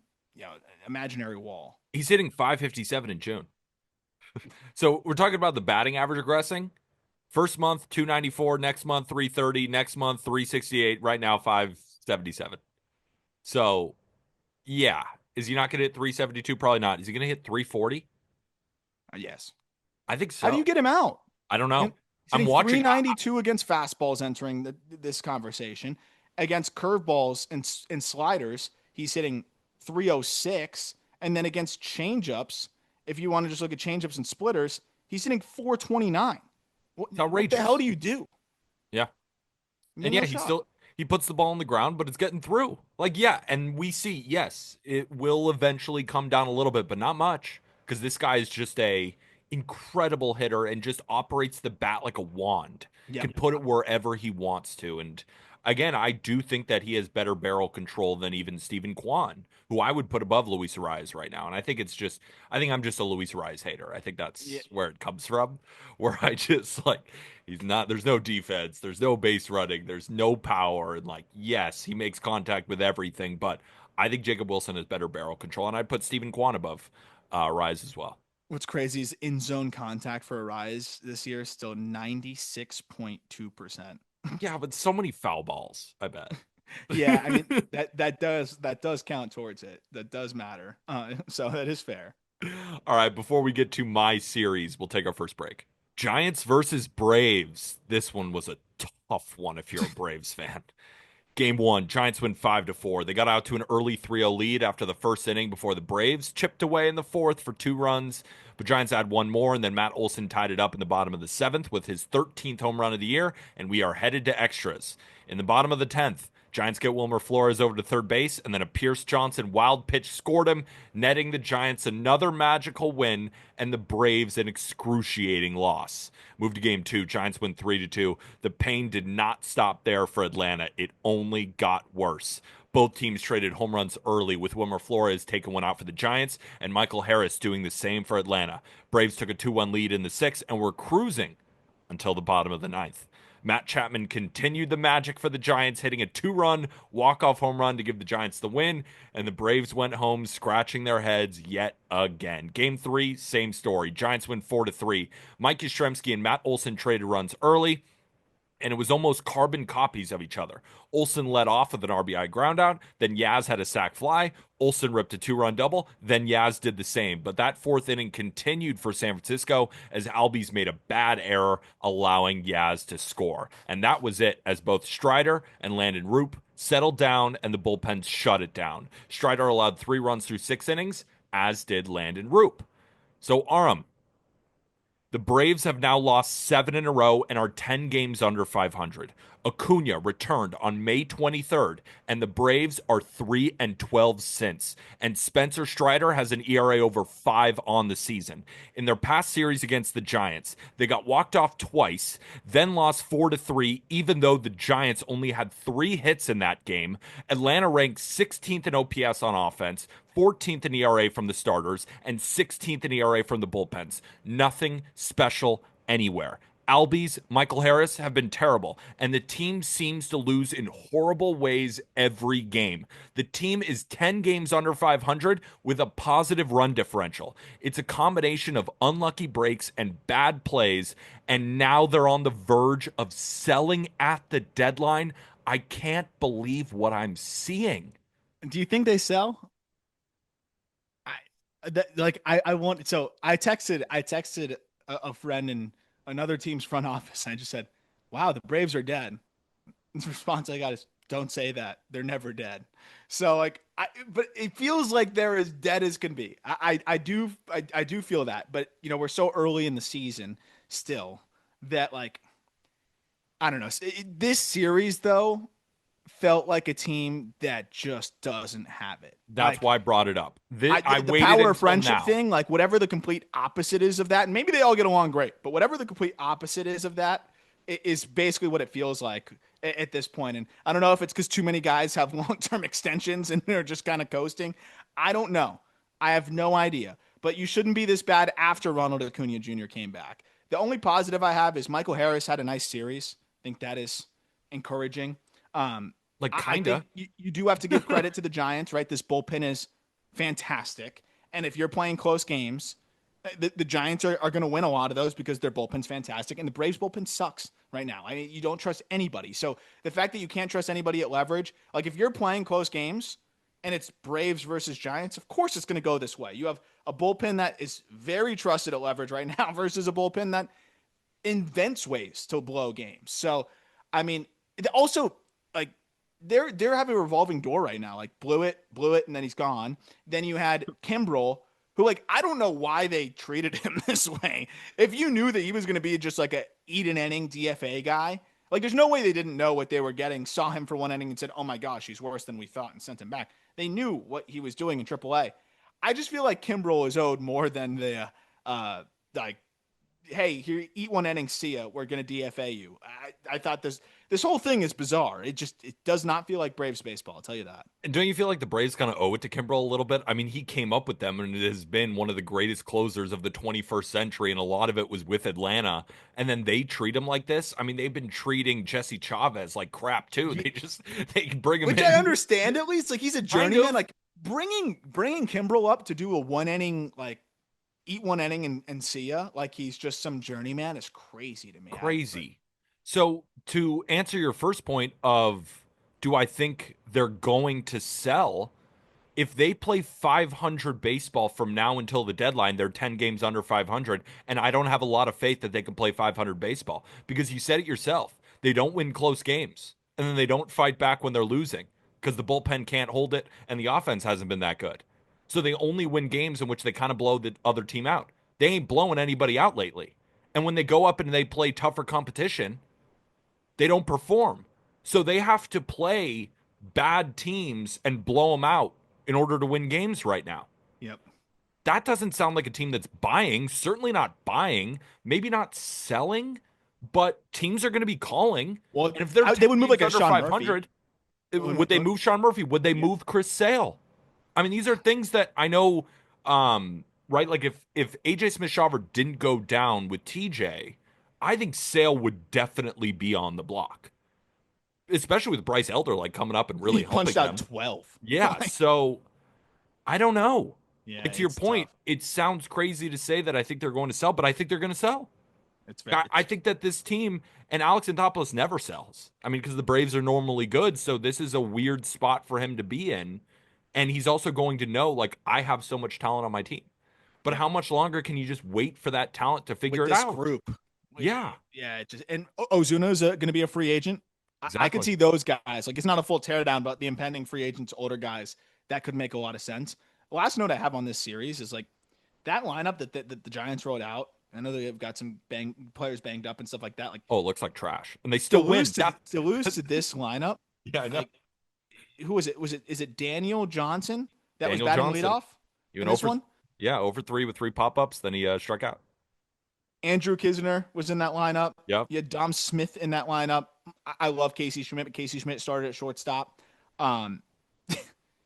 imaginary wall. He's hitting 557 in June. So we're talking about the batting average regressing. First month 294, next month 330, next month 368, right now 577. So, yeah, is he not going to hit 372? Probably not. Is he going to hit 340? Yes. I think How do you so. get him out? I don't He's know. I'm hitting watching. 392 against fastballs entering this conversation. Against curveballs and sliders, he's hitting 306. And then against changeups, if you want to just look at changeups and splitters, he's hitting 429. It's What the hell outrageous. do you do? Yeah. I And mean, yeah, no shot. he puts the ball on the ground, but it's getting through. Like, yeah, and we see, yes, it will eventually come down a little bit, but not much, because this guy is just a incredible hitter and just operates the bat like a wand. Yep. Can put it wherever he wants to. And again, I do think that he has better barrel control than even Stephen Kwan, who I would put above Luis Ariz right now. And I think I'm just a Luis Ariz hater. I think Yeah. that's where it comes from, where I just like he's not, there's no defense, there's no base running, there's no power. And like, yes, he makes contact with everything, but I think Jacob Wilson has better barrel control. And I'd put Stephen Kwan above Rise as well. What's crazy is in zone contact for a rise this year is still 96.2%. Yeah, but so many foul balls, I bet. Yeah, I mean that does count towards it. That does matter. So that is fair. All right, before we get to my series, we'll take our first break. Giants versus Braves. This one was a tough one if you're a Braves fan. Game one, Giants win 5-4. They got out to an early 3-0 lead after the first inning before the Braves chipped away in the fourth for 2 runs. But Giants had one more, and then Matt Olson tied it up in the bottom of the seventh with his 13th home run of the year, and we are headed to extras. In the bottom of the 10th, Giants get Wilmer Flores over to third base, and then a Pierce Johnson wild pitch scored him, netting the Giants another magical win and the Braves an excruciating loss. Move to game two. Giants win 3-2. The pain did not stop there for Atlanta. It only got worse. Both teams traded home runs early, with Wilmer Flores taking one out for the Giants and Michael Harris doing the same for Atlanta. Braves took a 2-1 lead in the sixth and were cruising until the bottom of the ninth. Matt Chapman continued the magic for the Giants, hitting a 2-run walk-off home run to give the Giants the win, and the Braves went home scratching their heads yet again. Game three, same story. Giants win 4-3. Mike Yastrzemski and Matt Olson traded runs early, and it was almost carbon copies of each other. Olson led off with an RBI groundout, then Yaz had a sac fly. Olson ripped a 2-run double, then Yaz did the same. But that fourth inning continued for San Francisco as Albies made a bad error, allowing Yaz to score. And that was it, as both Strider and Landon Roop settled down and the bullpen shut it down. Strider allowed 3 runs through 6 innings, as did Landon Roop. So, Aram, The Braves have now lost 7 in a row and are 10 games under 500. Acuna returned on May 23rd, and the Braves are 3-12 since. And Spencer Strider has an ERA over 5 on the season. In their past series against the Giants, they got walked off twice, then lost 4-3, even though the Giants only had 3 hits in that game. Atlanta ranked 16th in OPS on offense, 14th in ERA from the starters, and 16th in ERA from the bullpens. Nothing special anywhere. Albies, Michael Harris have been terrible, and the team seems to lose in horrible ways every game. The team is 10 games under 500 with a positive run differential. It's a combination of unlucky breaks and bad plays, and now they're on the verge of selling at the deadline. I can't believe what I'm seeing. Do you think they sell? I want so I texted a friend in another team's front office. And I just said, "Wow, the Braves are dead." And the response I got is, "Don't say that. They're never dead." So but it feels like they're as dead as can be. I do feel that, but we're so early in the season still that I don't know. This series though felt like a team that just doesn't have it. That's why I brought it up. I The waited power of until friendship now. thing, like whatever the complete opposite is of that, and maybe they all get along great, but whatever the complete opposite is of that is basically what it feels like at this point. And I don't know if it's because too many guys have long-term extensions and they're just kind of coasting. I don't know. I have no idea. But you shouldn't be this bad after Ronald Acuna Jr. came back. The only positive I have is Michael Harris had a nice series. I think that is encouraging. Like, I think kinda. you do have to give credit to the Giants, right? This bullpen is fantastic. And if you're playing close games, the Giants are going to win a lot of those because their bullpen's fantastic. And the Braves bullpen sucks right now. I mean, you don't trust anybody. So the fact that you can't trust anybody at leverage, like if you're playing close games and it's Braves versus Giants, of course it's going to go this way. You have a bullpen that is very trusted at leverage right now versus a bullpen that invents ways to blow games. So, I mean, also like they're having a revolving door right now. Like blew it, and then he's gone. Then you had Kimbrel, who I don't know why they treated him this way. If you knew that he was going to be just like a eat an inning DFA guy, like there's no way they didn't know what they were getting. Saw him for one inning and said, "Oh my gosh, he's worse than we thought," and sent him back. They knew what he was doing in AAA. I just feel like Kimbrel is owed more than the like hey, here, eat one inning, see ya. We're gonna DFA you. I thought this whole thing is bizarre. It does not feel like Braves baseball. I'll tell you that. And don't you feel like the Braves kind of owe it to Kimbrel a little bit? I mean, he came up with them and it has been one of the greatest closers of the 21st century, and a lot of it was with Atlanta. And then they treat him like this. I mean, they've been treating Jesse Chavez like crap too. They bring him Which I in understand at least. Like he's a kind journeyman. of Like bringing Kimbrel up to do a one inning eat one inning and see ya. Like he's just some journeyman is crazy to me. crazy. So to answer your first point of do I think they're going to sell? If they play 500 baseball from now until the deadline, they're 10 games under 500. And I don't have a lot of faith that they can play 500 baseball because you said it yourself. They don't win close games and then they don't fight back when they're losing because the bullpen can't hold it and the offense hasn't been that good. So they only win games in which they kind of blow the other team out. They ain't blowing anybody out lately. And when they go up and they play tougher competition, they don't perform. So they have to play bad teams and blow them out in order to win games right now. Yep. That doesn't sound like a team that's buying, certainly not buying, maybe not selling, but teams are going to be calling. Well, And if they're they 10 would move like games a under Sean Murphy. 500, would they move Sean Murphy? Would they move Chris Sale? I mean, these are things that I know, right? Like if AJ Smith-Shawver didn't go down with TJ, I think Sale would definitely be on the block, especially with Bryce Elder coming up and really He helping punched out them. 12. Yeah, so I don't know. Yeah, And to your it's point, tough. it sounds crazy to say that I think they're going to sell, but I think they're going to sell. It's I think that this team and Alex Anthopoulos never sells. I mean, because the Braves are normally good, so this is a weird spot for him to be in. And he's also going to know, I have so much talent on my team. But yeah. how much longer can you just wait for that talent to figure With it this out? group. Yeah, Yeah, it just and Ozuna's going to be a free agent. I could exactly. see those guys. Like it's not a full teardown, but the impending free agents, older guys, that could make a lot of sense. The last note I have on this series is that lineup that the Giants wrote out. I know they've got some players banged up and stuff like that. Like Oh, it looks like trash. And they to still lose win. to to lose to this lineup, Yeah, I know. like who was it? Is it Daniel Johnson that was Daniel batting Johnson. leadoff You in went this over, one? yeah, over three with three pop ups. Then he struck out. Andrew Kisner was in that lineup. Yep. You had Dom Smith in that lineup. I love Casey Schmidt, but Casey Schmidt started at shortstop. Um,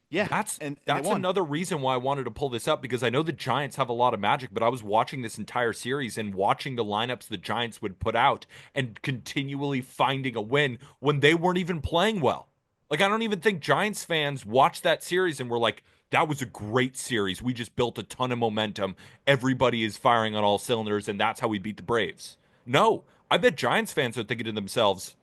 yeah, That's and they that's won. another reason why I wanted to pull this up because I know the Giants have a lot of magic, but I was watching this entire series and watching the lineups the Giants would put out and continually finding a win when they weren't even playing well. Like I don't even think Giants fans watched that series and were like, that was a great series. We just built a ton of momentum. Everybody is firing on all cylinders, and that's how we beat the Braves. No, I bet Giants fans are thinking to themselves,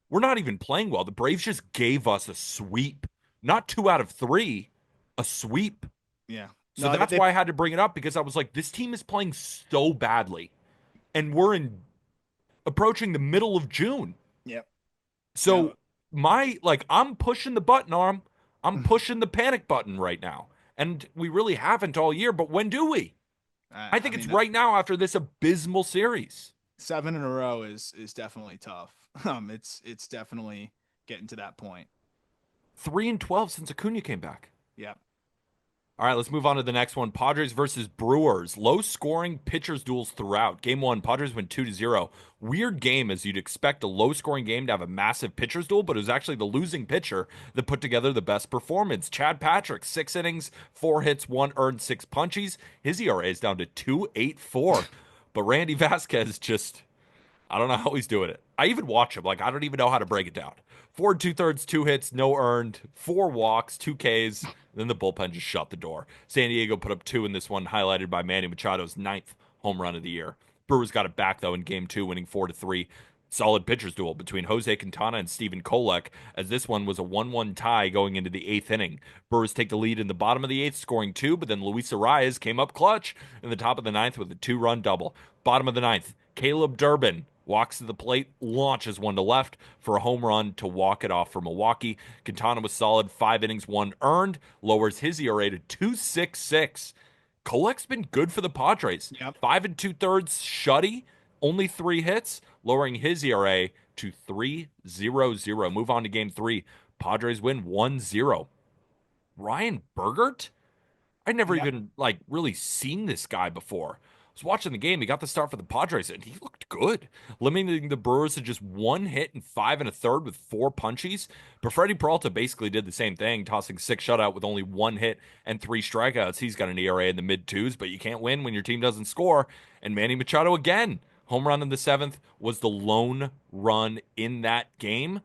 we're not even playing well. The Braves just gave us a sweep, not two out of three, a sweep. Yeah, So no, that's why I had to bring it up because I was like, this team is playing so badly, and we're in approaching the middle of June. yeah, no, So I'm pushing the button arm. I'm pushing the panic button right now. And we really haven't all year, but when do we? I I think it's mean, right now after this abysmal series. seven in a row is definitely tough. It's definitely getting to that point. 3-12 since Acuna came back. Yeah, All right, let's move on to the next one. Padres versus Brewers. Low scoring pitchers duels throughout. Game one, Padres win 2-0. Weird game, as you'd expect a low scoring game to have a massive pitchers duel, but it was actually the losing pitcher that put together the best performance. Chad Patrick, 6 innings, 4 hits, 1 earned, 6 punchies. His ERA is down to 2.84. But Randy Vasquez just I don't know how he's doing it. I even watch him. Like, I don't even know how to break it down. 4 2/3, 2 hits, no earned, 4 walks, 2 Ks. Then the bullpen just shut the door. San Diego put up two in this one, highlighted by Manny Machado's ninth home run of the year. Brewers got it back, though, in game two, winning 4-3. Solid pitchers duel between Jose Quintana and Stephen Kolek, as this one was a 1-1 tie going into the eighth inning. Brewers take the lead in the bottom of the eighth, scoring two, but then Luis Arias came up clutch in the top of the ninth with a 2-run double. Bottom of the ninth, Caleb Durbin walks to the plate, launches one to left for a home run to walk it off for Milwaukee. Quintana was solid, 5 innings, 1 earned, lowers his ERA to 2.66. Kolek's been good for the Padres. yep, 5 2/3 shutty, only 3 hits, lowering his ERA to 3.00. Move on to game three. Padres win 1-0. Ryan Bergert? I'd never yep. even really seen this guy before. I was watching the game. He got the start for the Padres, and he looked good, limiting the Brewers to just 1 hit and 5 1/3 with 4 punchies. But Freddie Peralta basically did the same thing, tossing 6 shutout with only 1 hit and 3 strikeouts. He's got an ERA in the mid twos, but you can't win when your team doesn't score. And Manny Machado again, home run in the seventh, was the lone run in that game.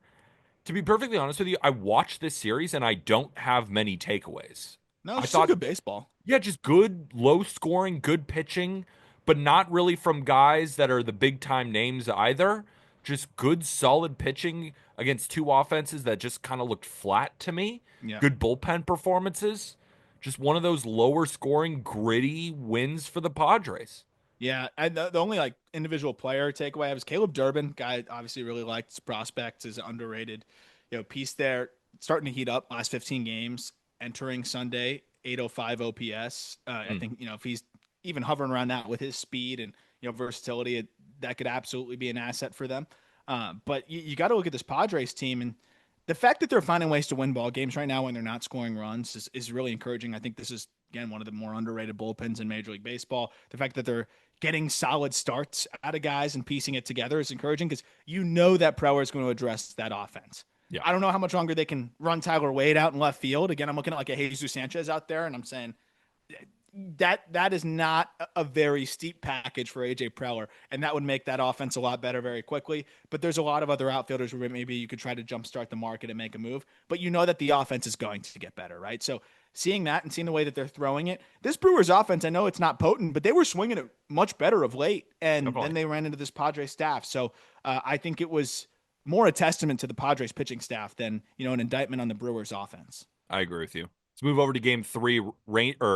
To be perfectly honest with you, I watched this series and I don't have many takeaways. No, I it's just some thought good baseball. yeah, just good, low scoring, good pitching, but not really from guys that are the big time names either. Just good, solid pitching against two offenses that just kind of looked flat to me. Yeah. Good bullpen performances. Just one of those lower scoring, gritty wins for the Padres. Yeah, and the only like individual player takeaway I have is Caleb Durbin. Guy obviously really liked his prospects, is underrated, piece there. Starting to heat up last 15 games, entering Sunday 805 OPS. I Mm. think if he's even hovering around that with his speed and versatility, that could absolutely be an asset for them. But you got to look at this Padres team, and the fact that they're finding ways to win ball games right now when they're not scoring runs is really encouraging. I think this is again one of the more underrated bullpens in Major League Baseball. The fact that they're getting solid starts out of guys and piecing it together is encouraging because that Preller is going to address that offense. Yeah. I don't know how much longer they can run Tyler Wade out in left field. Again, I'm looking at like a Jesus Sanchez out there, and I'm saying that is not a very steep package for AJ Preller, and that would make that offense a lot better very quickly. But there's a lot of other outfielders where maybe you could try to jumpstart the market and make a move. But that the offense is going to get better, right? So seeing that and seeing the way that they're throwing it, this Brewers offense, I know it's not potent, but they were swinging it much better of late, and Definitely. then they ran into this Padres staff. So I think it was more a testament to the Padres pitching staff than an indictment on the Brewers offense. I agree with you. Let's move over to game three,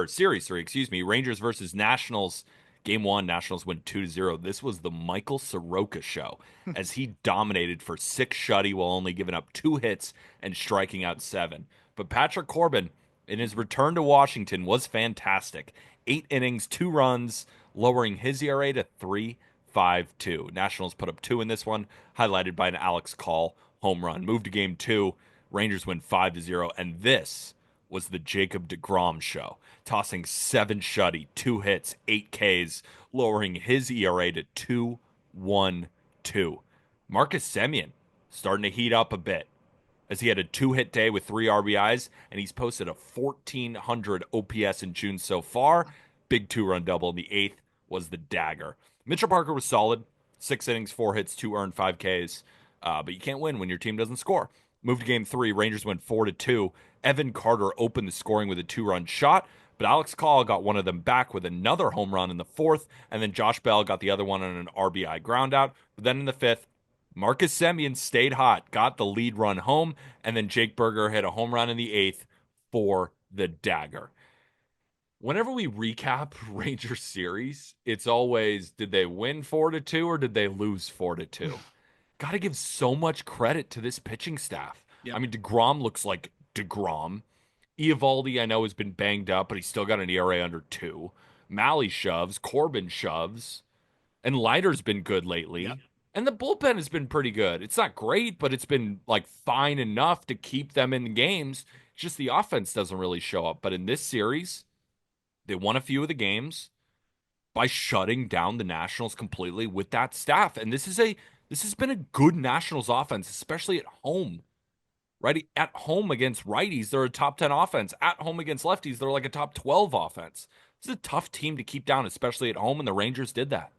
series three, excuse me. Rangers versus Nationals. Game one, Nationals win 2-0. This was the Michael Soroka show as he dominated for 6 shutty while only giving up 2 hits and striking out 7. But Patrick Corbin, in his return to Washington, was fantastic. 8 innings, 2 runs, lowering his ERA to 3.52. Nationals put up two in this one, highlighted by an Alex Call home run. Move to game two. Rangers win 5-0, and this was the Jacob deGrom show, tossing seven shutty, two hits, eight Ks, lowering his ERA to 2.12. Marcus Semien starting to heat up a bit as he had a two-hit day with three RBIs, and he's posted a 1,400 OPS in June so far. Big two-run double in the eighth was the dagger. Mitchell Parker was solid. 6 innings, 4 hits, 2 earned, 5 Ks. But you can't win when your team doesn't score. Move to game three. Rangers went 4-2. Evan Carter opened the scoring with a two-run shot, but Alex Call got one of them back with another home run in the fourth, and then Josh Bell got the other one on an RBI groundout. But then in the fifth, Marcus Semien stayed hot, got the lead run home, and then Jake Burger hit a home run in the eighth for the dagger. Whenever we recap Rangers series, it's always did they win 4-2 or did they lose 4-2? Got to give so much credit to this pitching staff. I Yep. mean, DeGrom looks like DeGrom. Eovaldi, I know, has been banged up, but he's still got an ERA under two. Malley shoves, Corbin shoves, and Leiter's been good Yep. lately. And the bullpen has been pretty good. It's not great, but it's been like fine enough to keep them in the games. It's just the offense doesn't really show up. But in this series, they won a few of the games by shutting down the Nationals completely with that staff. And this has been a good Nationals offense, especially at home. Right? At home against righties, they're a top 10 offense. At home against lefties, they're like a top 12 offense. It's a tough team to keep down, especially at home, and the Rangers did that.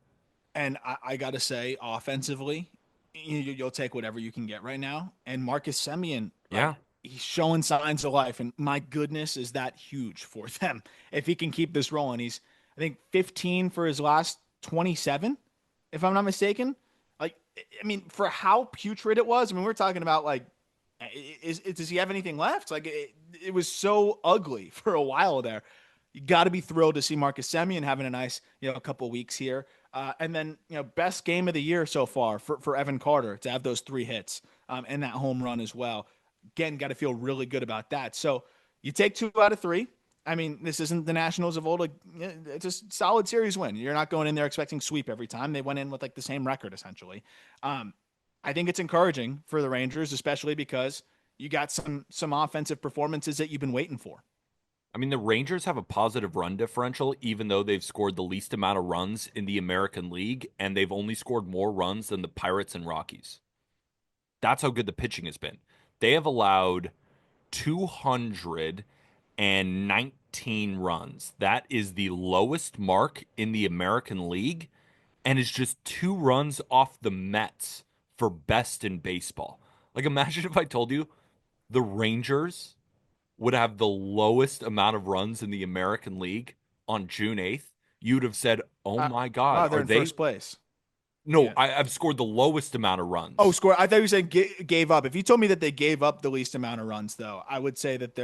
And I got to say, offensively, you'll take whatever you can get right now. And Marcus Semien, like, Yeah. he's showing signs of life. And my goodness, is that huge for them if he can keep this rolling. He's, I think, 15 for his last 27, if I'm not mistaken. Like, I mean, for how putrid it was, I mean, we're talking about like, does he have anything left? Like, it was so ugly for a while there. You got to be thrilled to see Marcus Semien having a nice, couple weeks here. And then, best game of the year so far for Evan Carter to have those 3 hits and that home run as well. Again, got to feel really good about that. So you take 2 out of 3. I mean, this isn't the Nationals of old. Like, it's a solid series win. You're not going in there expecting sweep every time. They went in with like the same record essentially. I think it's encouraging for the Rangers, especially because you got some offensive performances that you've been waiting for. I mean, the Rangers have a positive run differential, even though they've scored the least amount of runs in the American League, and they've only scored more runs than the Pirates and Rockies. That's how good the pitching has been. They have allowed 219 runs. That is the lowest mark in the American League, and is just 2 runs off the Mets for best in baseball. Like, imagine if I told you the Rangers would have the lowest amount of runs in the American League on June 8th, you'd have said, "Oh Uh, my God, wow, are they're in they?" first place. No, Yeah. I've scored the lowest amount of Oh, runs. score. I thought you said gave up. If you told me that they gave up the least amount of runs, though, I would say that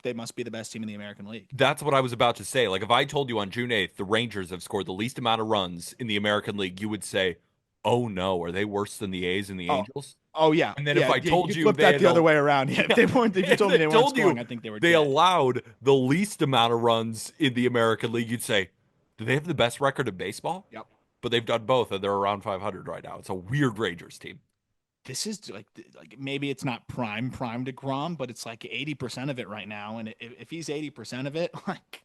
they must be the best team in the American League. That's what I was about to say. Like, if I told you on June 8th, the Rangers have scored the least amount of runs in the American League, you would say, "Oh no, are they worse than the A's and the Oh, Angels?" oh yeah, And then if yeah, I yeah. You told could you flip they that had the other a way around. Yeah, if Yeah. they weren't, if you If told me they they weren't told scoring, you I think they were they dead. allowed the least amount of runs in the American League, you'd say, do they have the best record in baseball? Yep. But they've done both, and they're around 500 right now. It's a weird Rangers team. This is like maybe it's not prime to Grom, but it's like 80% of it right now. And if he's 80% of it, like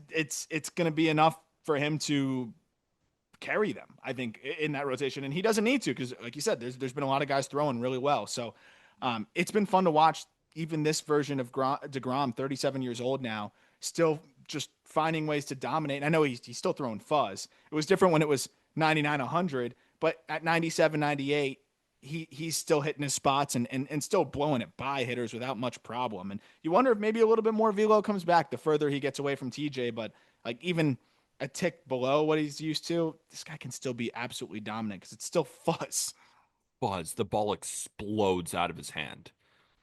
it's going to be enough for him to carry them, I think, in that rotation. And he doesn't need to because, like you said, there's been a lot of guys throwing really well. So it's been fun to watch even this version of DeGrom, 37 years old now, still just finding ways to dominate. And I know he's still throwing fuzz. It was different when it was 99, 100, but at 97, 98, he's still hitting his spots and still blowing it by hitters without much problem. And you wonder if maybe a little bit more velo comes back the further he gets away from TJ. But like even a tick below what he's used to, this guy can still be absolutely dominant because it's still fuzz. Buzz, the ball explodes out of his hand.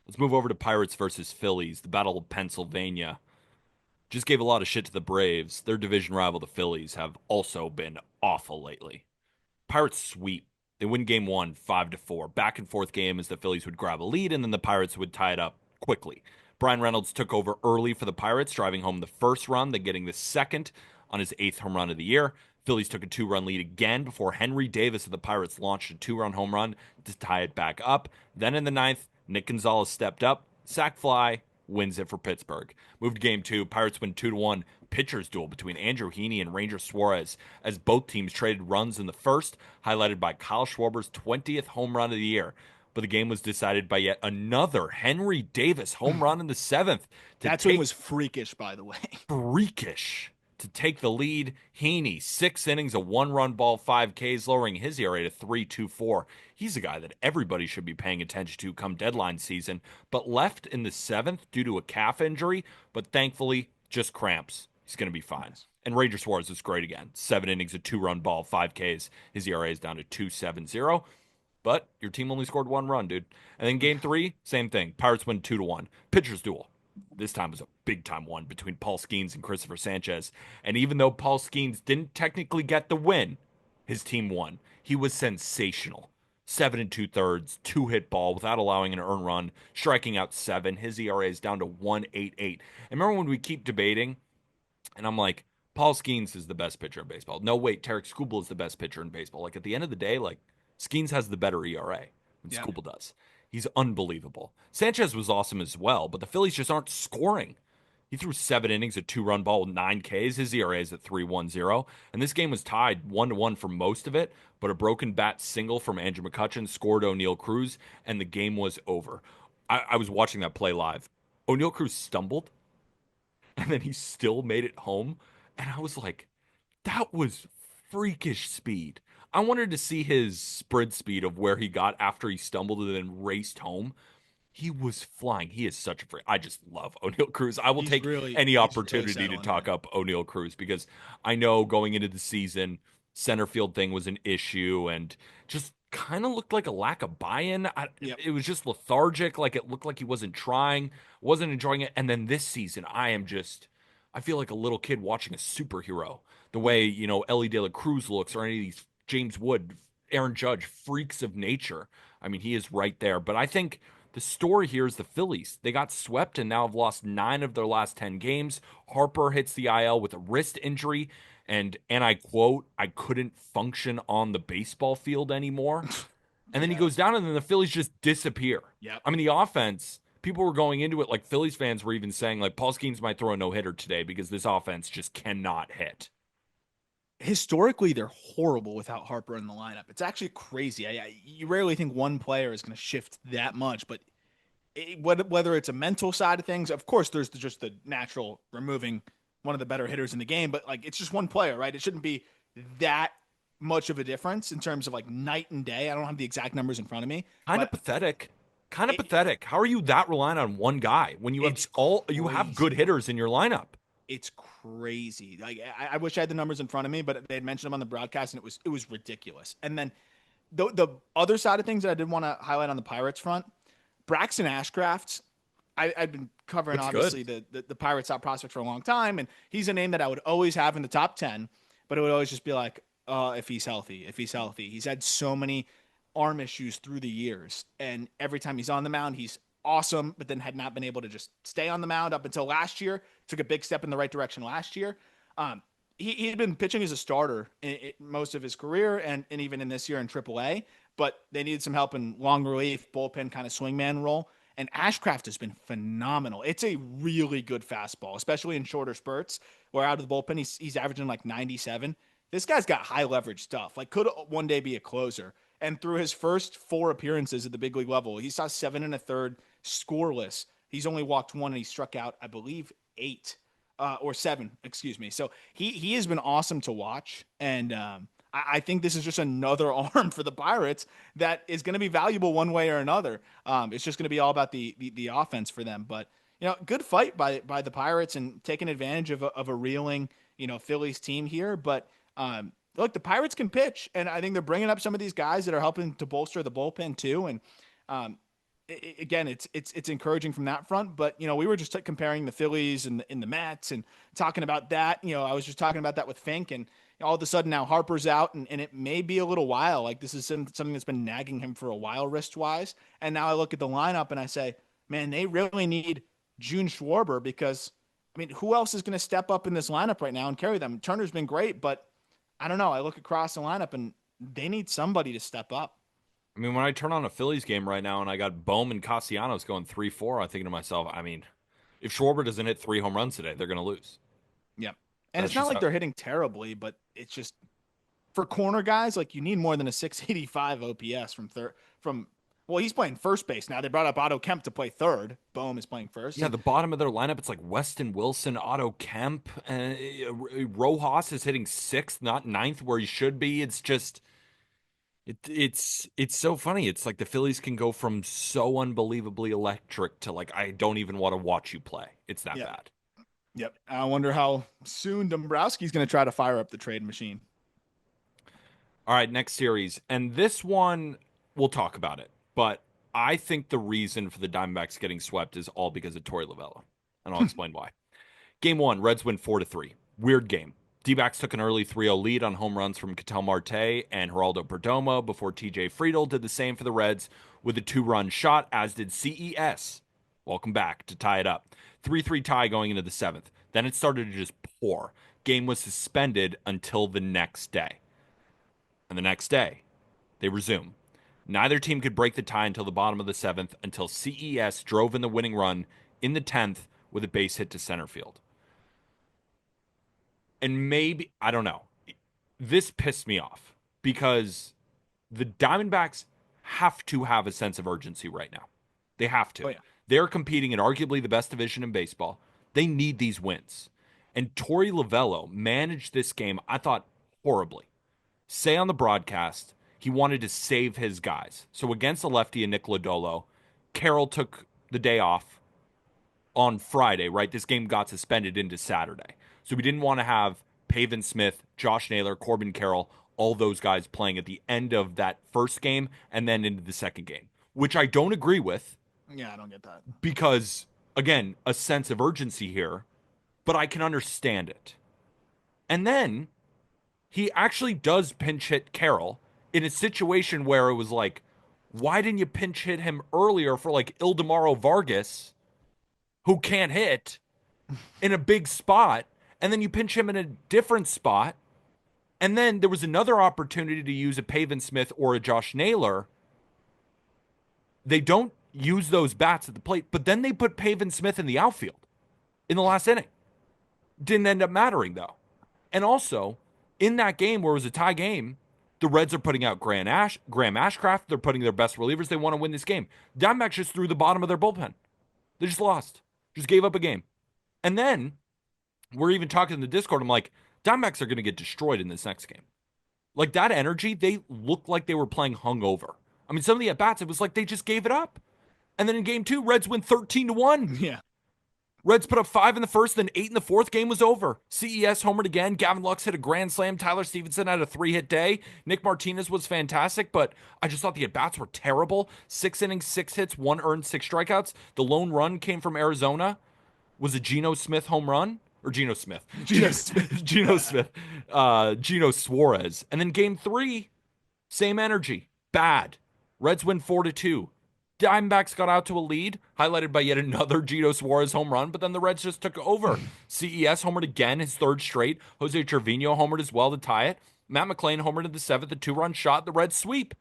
Let's move over to Pirates versus Phillies, the Battle of Pennsylvania. Just gave a lot of shit to the Braves. Their division rival, the Phillies, have also been awful lately. Pirates sweep. They win game one, 5-4. Back and forth game as the Phillies would grab a lead, and then the Pirates would tie it up quickly. Brian Reynolds took over early for the Pirates, driving home the first run, then getting the second on his 8th home run of the year. Phillies took a 2-run lead again before Henry Davis of the Pirates launched a 2-run home run to tie it back up. Then in the ninth, Nick Gonzalez stepped up, sac fly, wins it for Pittsburgh. Moved to game two. Pirates win 2-1. Pitchers duel between Andrew Heaney and Ranger Suarez as both teams traded runs in the first, highlighted by Kyle Schwarber's 20th home run of the year. But the game was decided by yet another Henry Davis home run in the seventh to That swing take was freakish, by the way. freakish to take the lead. Heaney, 6 innings, a 1-run ball, 5 Ks, lowering his ERA to 3.24. He's a guy that everybody should be paying attention to come deadline season, but left in the seventh due to a calf injury, but thankfully just cramps. He's going to be fine. Nice. And Ranger Suarez is great again. 7 innings, a 2-run ball, 5 Ks. His ERA is down to 2.70. But your team only scored 1 run, dude. And then game three, same thing. Pirates win 2-1. Pitchers duel. This time was a big time one between Paul Skeens and Christopher Sanchez. And even though Paul Skeens didn't technically get the win, his team won. He was sensational. 7 2/3, 2-hit ball without allowing an earned run, striking out 7. His ERA is down to 1.88. And remember when we keep debating, and I'm like, Paul Skeens is the best pitcher in baseball. No, wait, Tarek Skubal is the best pitcher in baseball. Like at the end of the day, like Skeens has the better ERA than Yeah. Skubal does. He's unbelievable. Sanchez was awesome as well, but the Phillies just aren't scoring. He threw 7 innings, a 2-run ball with 9 Ks. His ERA is at 3.10. And this game was tied 1-1 for most of it, but a broken bat single from Andrew McCutchen scored O'Neal Cruz, and the game was over. I was watching that play live. O'Neal Cruz stumbled, and then he still made it home. And I was like, that was freakish speed. I wanted to see his sprint speed of where he got after he stumbled and then raced home. He was flying. He is such a freak. I just love O'Neal Cruz. I will take any he's really opportunity to settling talk in. up O'Neal Cruz because I know going into the season, center field thing was an issue and just kind of looked like a lack of buy-in. Yep. It was just lethargic. Like it looked like he wasn't trying, wasn't enjoying it. And then this season, I feel like a little kid watching a superhero. The way, Ellie De La Cruz looks or any of these James Wood, Aaron Judge, freaks of nature. I mean, he is right there. But I think the story here is the Phillies. They got swept and now have lost 9 of their last 10 games. Harper hits the IL with a wrist injury. And I quote, I couldn't function on the baseball field anymore. And then he Yeah. goes down and then the Phillies just disappear. Yep. I mean, the offense, people were going into it like Phillies fans were even saying like Paul Skeens might throw a no-hitter today because this offense just cannot hit. Historically, they're horrible without Harper in the lineup. It's actually crazy. You rarely think one player is going to shift that much, but whether it's a mental side of things, of course, there's just the natural removing one of the better hitters in the game, but like it's just one player, right? It shouldn't be that much of a difference in terms of like night and day. I don't have the exact numbers in front of me, Kind of but pathetic. Kind of it, pathetic. How are you that reliant on one guy when it's you have crazy. good hitters in your lineup? It's crazy. Like I wish I had the numbers in front of me, but they had mentioned them on the broadcast, and it was ridiculous. And then the other side of things that I did want to highlight on the Pirates front, Braxton Ashcraft. I've been covering Looks obviously good. the Pirates top prospect for a long time, and he's a name that I would always have in the top 10, but it would always just be like, if he's healthy, if he's healthy. He's had so many arm issues through the years, and every time he's on the mound, he's awesome, but then had not been able to just stay on the mound up until last year. Took a big step in the right direction last year. He had been pitching as a starter in most of his career and even in this year in AAA, but they needed some help in long relief, bullpen kind of swingman role. And Ashcraft has been phenomenal. It's a really good fastball, especially in shorter spurts where out of the bullpen, he's averaging like 97. This guy's got high leverage stuff. Like could one day be a closer. And through his first 4 appearances at the big league level, he saw 7 1/3 scoreless. He's only walked 1 and he struck out, I believe, 8 or 7, excuse me. So he has been awesome to watch. And I think this is just another arm for the Pirates that is going to be valuable one way or another. It's just going to be all about the offense for them. But good fight by the Pirates and taking advantage of a reeling Phillies team here. But look, the Pirates can pitch, and I think they're bringing up some of these guys that are helping to bolster the bullpen too. And again, it's encouraging from that front. But we were just comparing the Phillies and the Mets and talking about that. I was just talking about that with Fink, and all of a sudden now Harper's out, and it may be a little while. Like this is something that's been nagging him for a while, wrist wise. And now I look at the lineup and I say, man, they really need June Schwarber because I mean, who else is going to step up in this lineup right now and carry them? Turner's been great, but I don't know. I look across the lineup and they need somebody to step up. I mean, when I turn on a Phillies game right now and I got Bohm and Castellanos going 3-4, I'm thinking to myself, I mean, if Schwarber doesn't hit 3 home runs today, they're going to lose. Yep. And That's it's not just like how. they're hitting terribly, but it's just for corner guys, like you need more than a 685 OPS from third. From well, he's playing first base now. They brought up Otto Kemp to play third. Bohm is playing first, Yeah, and the bottom of their lineup, it's like Weston Wilson, Otto Kemp, Rojas is hitting sixth, not ninth, where he should be. It's just it's so funny. It's like the Phillies can go from so unbelievably electric to like I don't even want to watch you play. It's that yep, bad. yep. I wonder how soon Dombrowski's going to try to fire up the trade machine. All right, next series. And this one, we'll talk about it. But I think the reason for the Diamondbacks getting swept is all because of Torey Lovullo. And I'll explain why. Game one, Reds win 4-3. Weird game. D-backs took an early 3-0 lead on home runs from Ketel Marte and Geraldo Perdomo before TJ Friedl did the same for the Reds with a 2-run shot, as did CES. Welcome back to tie it up. 3-3 tie going into the seventh. Then it started to just pour. Game was suspended until the next day. And the next day, they resume. Neither team could break the tie until the bottom of the seventh, until CES drove in the winning run in the 10th with a base hit to center field. And maybe, I don't know, this pissed me off because the Diamondbacks have to have a sense of urgency right now. They have Oh to. yeah, They're competing in arguably the best division in baseball. They need these wins. And Torey Lovullo managed this game, I thought, horribly. Say on the broadcast, he wanted to save his guys. So against a lefty and Nick Lodolo, Carroll took the day off on Friday, right? This game got suspended into Saturday. So we didn't want to have Pavin Smith, Josh Naylor, Corbin Carroll, all those guys playing at the end of that first game and then into the second game, which I don't agree with yeah. I don't get that. because, again, a sense of urgency here, but I can understand it. And then he actually does pinch hit Carroll in a situation where it was like, why didn't you pinch hit him earlier for like Ildemaro Vargas, who can't hit, in a big spot, and then you pinch him in a different spot, and then there was another opportunity to use a Pavin Smith or a Josh Naylor. They don't use those bats at the plate, but then they put Pavin Smith in the outfield in the last inning. Didn't end up mattering though. And also, in that game where it was a tie game, the Reds are putting out Graham Ashcraft. They're putting their best relievers. They want to win this game. Diamondbacks just threw the bottom of their bullpen. They just lost. Just gave up a game. And then we're even talking in the Discord. I'm like, Diamondbacks are going to get destroyed in this next game. Like that energy, they looked like they were playing hungover. I mean, some of the at bats, it was like they just gave it up. And then in game two, Reds win 13-1. Yeah, Reds put up 5 in the first, then 8 in the fourth. Game was over. CES homered again. Gavin Lux hit a grand slam. Tyler Stevenson had a 3-hit day. Nick Martinez was fantastic, but I just thought the at-bats were terrible. 6 innings, 6 hits, 1 earned, 6 strikeouts. The lone run came from Arizona. Was a Geno Smith home run? Or Geno Smith. Geno Smith. Geno Smith. Geno Suarez. And then game 3, same energy. Bad. Reds win 4-2. Diamondbacks got out to a lead, highlighted by yet another Geno Suarez home run, but then the Reds just took over. CES homered again, his third straight. Jose Trevino homered as well to tie it. Matt McClain homered in the seventh, a 2-run shot. The Reds sweep.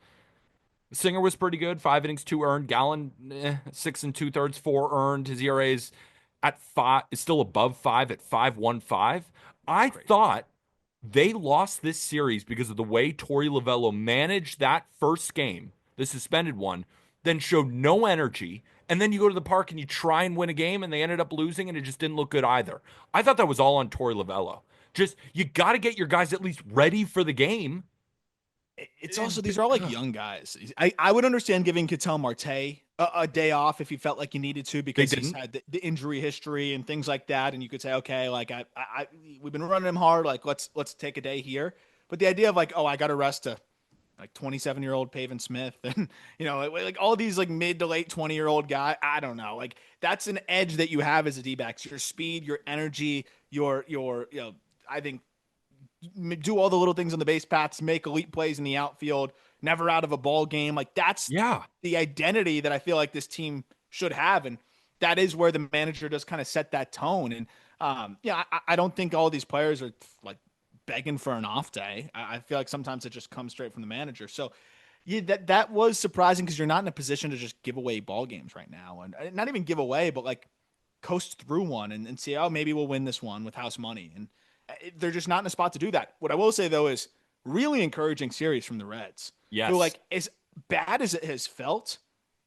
Singer was pretty good, 5 innings, 2 earned. Gallen, 6 and 2/3, 4 earned. His ERA is at 5, is still above 5 at 5.15. I Great. thought they lost this series because of the way Torey Lovullo managed that first game, the suspended one, then showed no energy. And then you go to the park and you try and win a game and they ended up losing and it just didn't look good either. I thought that was all on Torey Lovullo. Just, you got to get your guys at least ready for the game. It's also these are all like young guys. I would understand giving Ketel Marte a day off if he felt like he needed to They because he's didn't. had the injury history and things like that. And you could say, okay, like we've been running him hard. Like let's take a day here. But the idea of like, oh, I got to rest a like 27-year-old Pavin Smith and like all these like mid to late 20-year-old guy. I don't know. Like that's an edge that you have as a D-backs. Your speed, your energy, your I think do all the little things on the base paths, make elite plays in the outfield, never out of a ball game. Like that's Yeah. the identity that I feel like this team should have. And that is where the manager does kind of set that tone. And Yeah, I don't think all these players are like begging for an off day. I feel like sometimes it just comes straight from the manager. So yeah, that was surprising because you're not in a position to just give away ball games right now, and not even give away, but like coast through one and see, oh, maybe we'll win this one with house money. And they're just not in a spot to do that. What I will say though is really encouraging series from the Reds, who Yes. like as bad as it has felt,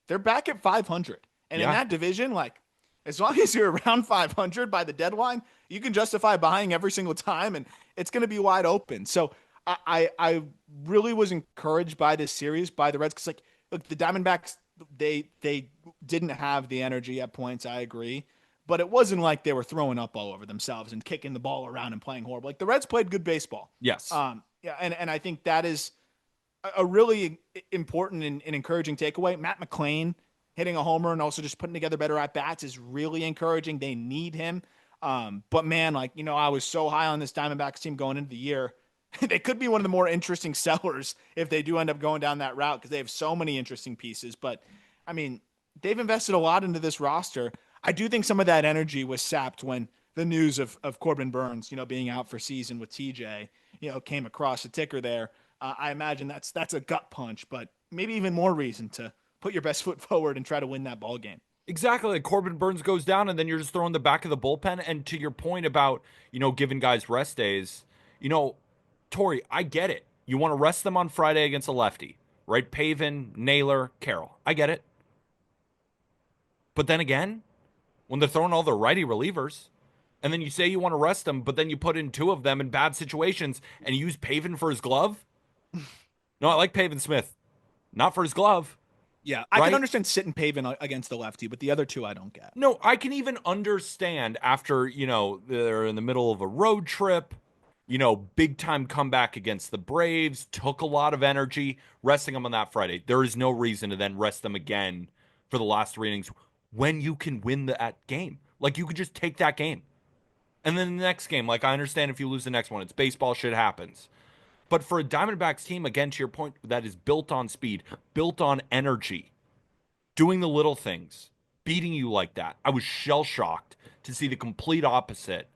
they're back at 500, and in Yeah. that division, like as long as you're around 500 by the deadline, you can justify buying every single time, and it's going to be wide open. So I really was encouraged by this series by the Reds because like look the Diamondbacks they didn't have the energy at points. I agree, but it wasn't like they were throwing up all over themselves and kicking the ball around and playing horrible. Like the Reds played good baseball. Yes. Yeah, and I think that is a really important and encouraging takeaway. Matt McClain hitting a homer and also just putting together better at bats is really encouraging. They need him. But man, like, I was so high on this Diamondbacks team going into the year. They could be one of the more interesting sellers if they do end up going down that route because they have so many interesting pieces. But I mean, they've invested a lot into this roster. I do think some of that energy was sapped when the news of Corbin Burns, being out for season with TJ, came across the ticker there. I imagine that's a gut punch, but maybe even more reason to put your best foot forward and try to win that ball game. Exactly. Like Corbin Burns goes down, and then you're just throwing the back of the bullpen. And to your point about, giving guys rest days, Tori, I get it. You want to rest them on Friday against a lefty, right? Pavin, Naylor, Carroll. I get it. But then again, when they're throwing all the righty relievers, and then you say you want to rest them, but then you put in two of them in bad situations and you use Pavin for his glove. No, I like Pavin Smith, not for his glove, Yeah, I can right? understand sitting Pavin against the lefty, but the other two I don't get. No, I can even understand after, they're in the middle of a road trip, big time comeback against the Braves, took a lot of energy, resting them on that Friday. There is no reason to then rest them again for the last three innings when you can win that game. Like you could just take that game. And then the next game, like I understand if you lose the next one, it's baseball, shit happens. But for a Diamondbacks team, again, to your point, that is built on speed, built on energy, doing the little things, beating you like that. I was shell shocked to see the complete opposite.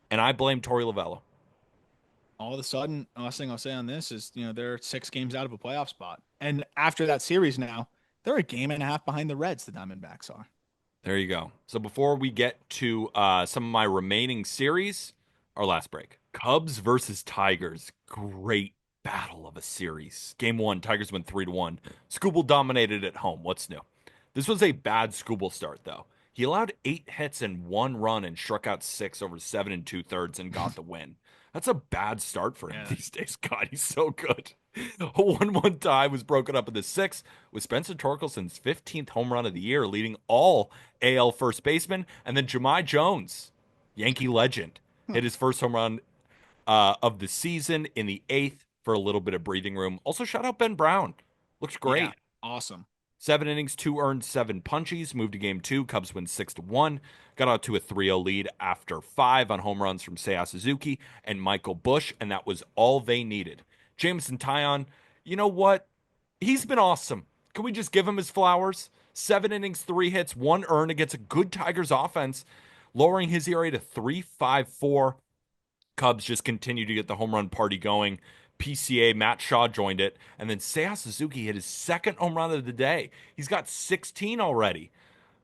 And I blame Torey Lovello. All of a sudden, last thing I'll say on this is, they're 6 games out of a playoff spot. And after that series now, they're a game and a half behind the Reds, the Diamondbacks are. There you go. So before we get to some of my remaining series, our last break. Cubs versus Tigers. Great battle of a series. Game one, Tigers win 3-1. Skubal dominated at home. What's new? This was a bad Skubal start, though. He allowed 8 hits and 1 run and struck out 6 over 7 2/3 and got the win. That's a bad start for him Yeah. these days. God, he's so good. A 1-1 tie was broken up in the sixth with Spencer Torkelson's 15th home run of the year, leading all AL first basemen. And then Jahmai Jones, Yankee legend, hit his first home run of the season in the eighth for a little bit of breathing room. Also, shout out Ben Brown. Looks Yeah. great. Awesome. 7 innings, 2 earned, 7 punchies. Moved to game two. Cubs win 6-1. Got out to a 3-0 lead after 5 on home runs from Seiya Suzuki and Michael Busch, and that was all they needed. Jameson Taillon, you know what? He's been awesome. Can we just give him his flowers? 7 innings, 3 hits, 1 earned against a good Tigers offense, lowering his ERA to 3.54. Cubs just continue to get the home run party going. PCA, Matt Shaw joined it. And then Seiya Suzuki hit his second home run of the day. He's got 16 already.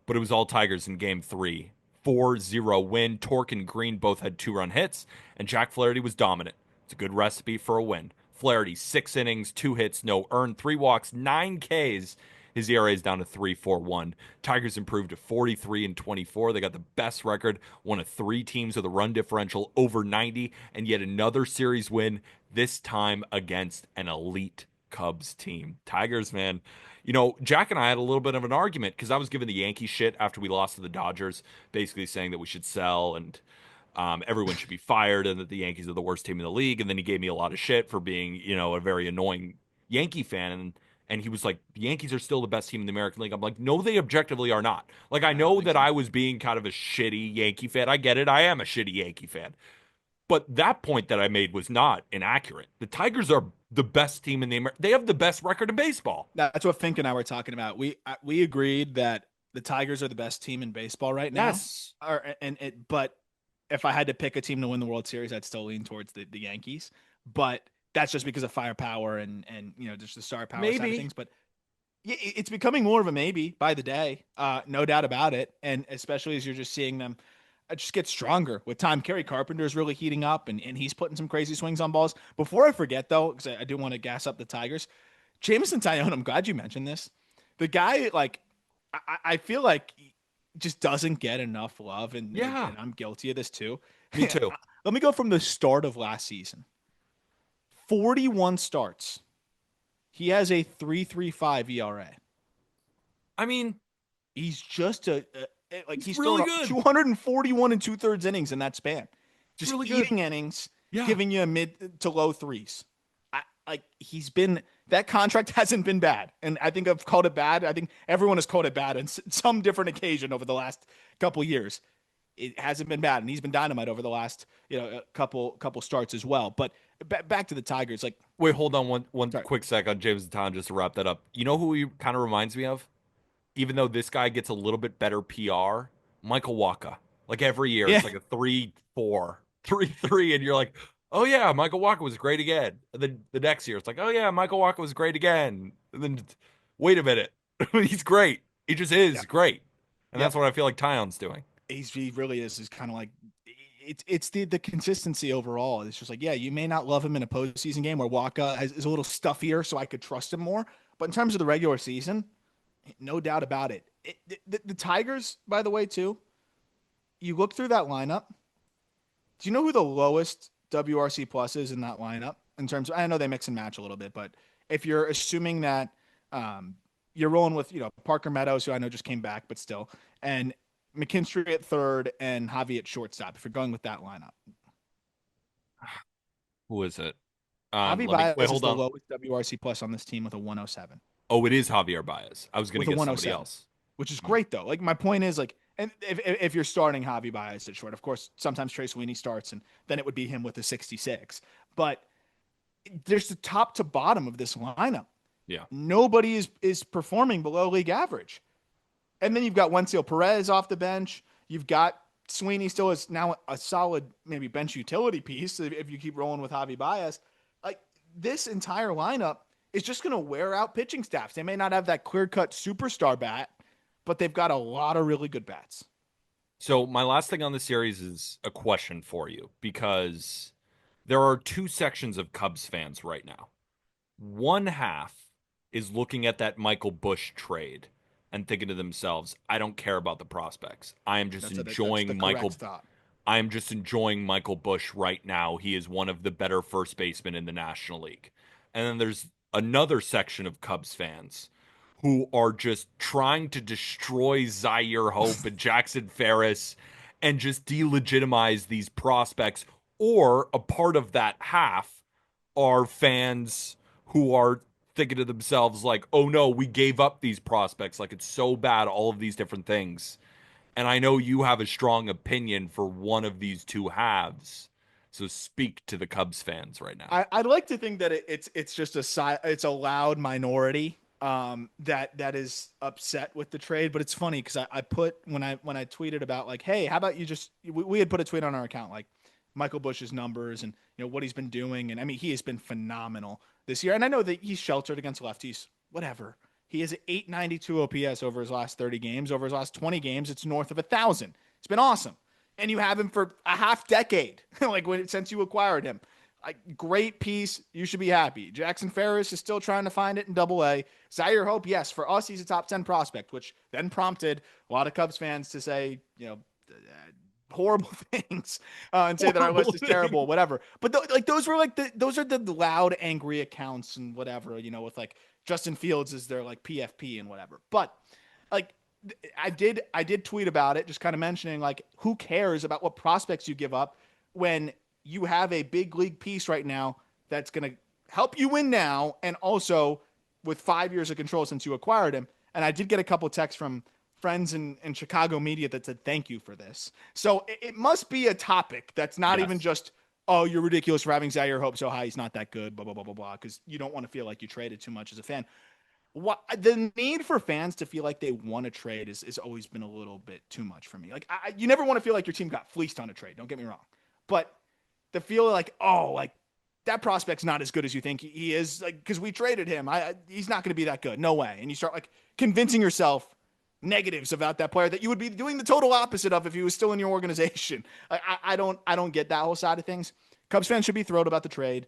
But it was all Tigers in game three. 4-0 win. Torque and Green both had 2 run hits. And Jack Flaherty was dominant. It's a good recipe for a win. Flaherty, 6 innings, 2 hits, no earned, 3 walks, 9 Ks. His ERA is down to 3.41. Tigers improved to 43-24. They got the best record, one of 3 teams with a run differential over 90, and yet another series win, this time against an elite Cubs team. Tigers, man. Jack and I had a little bit of an argument because I was giving the Yankees shit after we lost to the Dodgers, basically saying that we should sell and everyone should be fired and that the Yankees are the worst team in the league. And then he gave me a lot of shit for being, a very annoying Yankee fan. And he was like, the Yankees are still the best team in the American League. I'm like, no, they objectively are not. Like, I I don't know think that so. I was being kind of a shitty Yankee fan. I get it. I am a shitty Yankee fan. But that point that I made was not inaccurate. The Tigers are the best team in the They have the best record in baseball. That's what Fink and I were talking about. We agreed that the Tigers are the best team in baseball right now. Yes. Or and it, but if I had to pick a team to win the World Series, I'd still lean towards the Yankees. But that's just because of firepower and just the star power side of Maybe. things. But yeah, it's becoming more of a maybe by the day, no doubt about it. And especially as you're just seeing them just get stronger with time. Kerry Carpenter is really heating up, and he's putting some crazy swings on balls. Before I forget, though, because I do want to gas up the Tigers, Jameson Taillon, I'm glad you mentioned this. The guy, like, I feel like he just doesn't get enough love, Yeah, and I'm guilty of this too. me too. Let me go from the start of last season. 41 starts. He has a 3.35 ERA. I mean, He's just like he's he's really throwing good. 241 and 2/3 innings in that span, He's just really good. eating innings, Yeah. giving you a mid to low threes. Like he's been that contract hasn't been bad, and I think I've called it bad. I think everyone has called it bad on some different occasion over the last couple years. It hasn't been bad, and he's been dynamite over the last couple starts as well. But back to the Tigers, like Wait, hold on one sorry, quick sec on James Town just to wrap that up. You know who he kind of reminds me of? Even though this guy gets a little bit better PR, Michael Waka. Like every year, yeah, it's like a 3-4, 3-3, and you're like, oh yeah, Michael Waka was great again. And then the next year, it's like, oh yeah, Michael Waka was great again. And then, wait a minute, he's great. He just yeah, is great, and that's yep. what I feel like Tyon's doing. He really is kind of like it's the consistency overall. It's just like, yeah, you may not love him in a postseason game where Waka is a little stuffier, so I could trust him more. But in terms of the regular season, no doubt about it. The Tigers, by the way, too. You look through that lineup. Do you know who the lowest WRC plus is in that lineup? In terms of, I know they mix and match a little bit, but if you're assuming that um, you're rolling with Parker Meadows, who I know just came back, but still, and McKinstry at third and Javi at shortstop. If you're going with that lineup, Who is it? Javi Let me wait. Baez is Hold the on. lowest WRC plus on this team with a 107, Oh, it is Javier Baez. I was gonna with a guess somebody 107, else. which is Hmm. great though. Like my point is like, and if you're starting Javi Baez at short, of course sometimes Trace Sweeney starts, and then it would be him with a 66. But there's the top to bottom of this lineup. Yeah. Nobody is performing below league average. And then you've got Wenzel Perez off the bench. You've got Sweeney still is now a solid maybe bench utility piece if you keep rolling with Javi Baez. Like this entire lineup is just going to wear out pitching staffs. They may not have that clear cut superstar bat, but they've got a lot of really good bats. So my last thing on the series is a question for you because there are two sections of Cubs fans right now. One half is looking at that Michael Bush trade and thinking to themselves, I don't care about the prospects. That's the correct thought. I am just enjoying Michael Bush right now. He is one of the better first basemen in the National League. And then there's another section of Cubs fans who are just trying to destroy Zaire Hope and Jackson Ferris and just delegitimize these prospects. Or a part of that half are fans who are thinking to themselves, like, oh no, we gave up these prospects. Like, it's so bad, all of these different things. And I know you have a strong opinion for one of these two halves. So speak to the Cubs fans right now. I'd like to think that it's just it's a loud minority that is upset with the trade, but it's funny because I put when I tweeted about like, hey, how about you just we had put a tweet on our account like Michael Bush's numbers and what he's been doing, and I mean he has been phenomenal this year, and I know that he's sheltered against lefties, whatever. He has 892 OPS over his last 30 games. Over his last 20 games, it's north of 1,000. It's been awesome, and you have him for a half decade, like since you acquired him. Like great piece. You should be happy. Jackson Ferris is still trying to find it in Double A. Zaire Hope, yes, for us, he's a top 10 prospect, which then prompted a lot of Cubs fans to say, horrible things and say that our Horrible list is terrible, thing. whatever. But like those were like those are the loud, angry accounts and whatever, with like Justin Fields is their like PFP and whatever. But like I did tweet about it, just kind of mentioning like who cares about what prospects you give up when you have a big league piece right now that's going to help you win now and also with 5 years of control since you acquired him. And I did get a couple texts from friends in Chicago media that said thank you for this. So it must be a topic that's not even Yes. just, oh, you're ridiculous for having Zaire Hope so high. He's not that good, blah, blah, blah, blah, blah, because you don't want to feel like you traded too much as a fan. what the need for fans to feel like they want to trade is always been a little bit too much for me. Like you never want to feel like your team got fleeced on a trade. Don't get me wrong, but the feel like, oh, like that prospect's not as good as you think he is, like because we traded him. He's not going to be that good. No way. And you start like convincing yourself negatives about that player that you would be doing the total opposite of if he was still in your organization. I don't get that whole side of things. Cubs fans should be thrilled about the trade.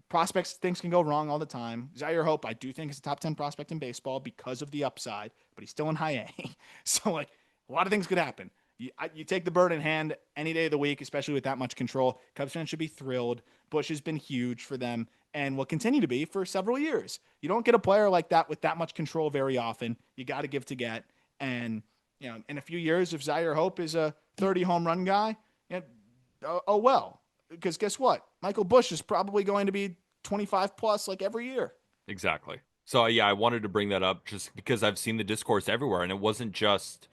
Prospects, things can go wrong all the time. Zaire Hope, I do think is a top 10 prospect in baseball because of the upside, but he's still in high A. So, like, a lot of things could happen. You take the bird in hand any day of the week, especially with that much control. Cubs fans should be thrilled. Bush has been huge for them and will continue to be for several years. You don't get a player like that with that much control very often. You got to give to get. And, in a few years, if Zaire Hope is a 30 home run guy, oh well. Because guess what? Michael Bush is probably going to be 25 plus like every year. Exactly. So yeah, I wanted to bring that up just because I've seen the discourse everywhere, and it wasn't just,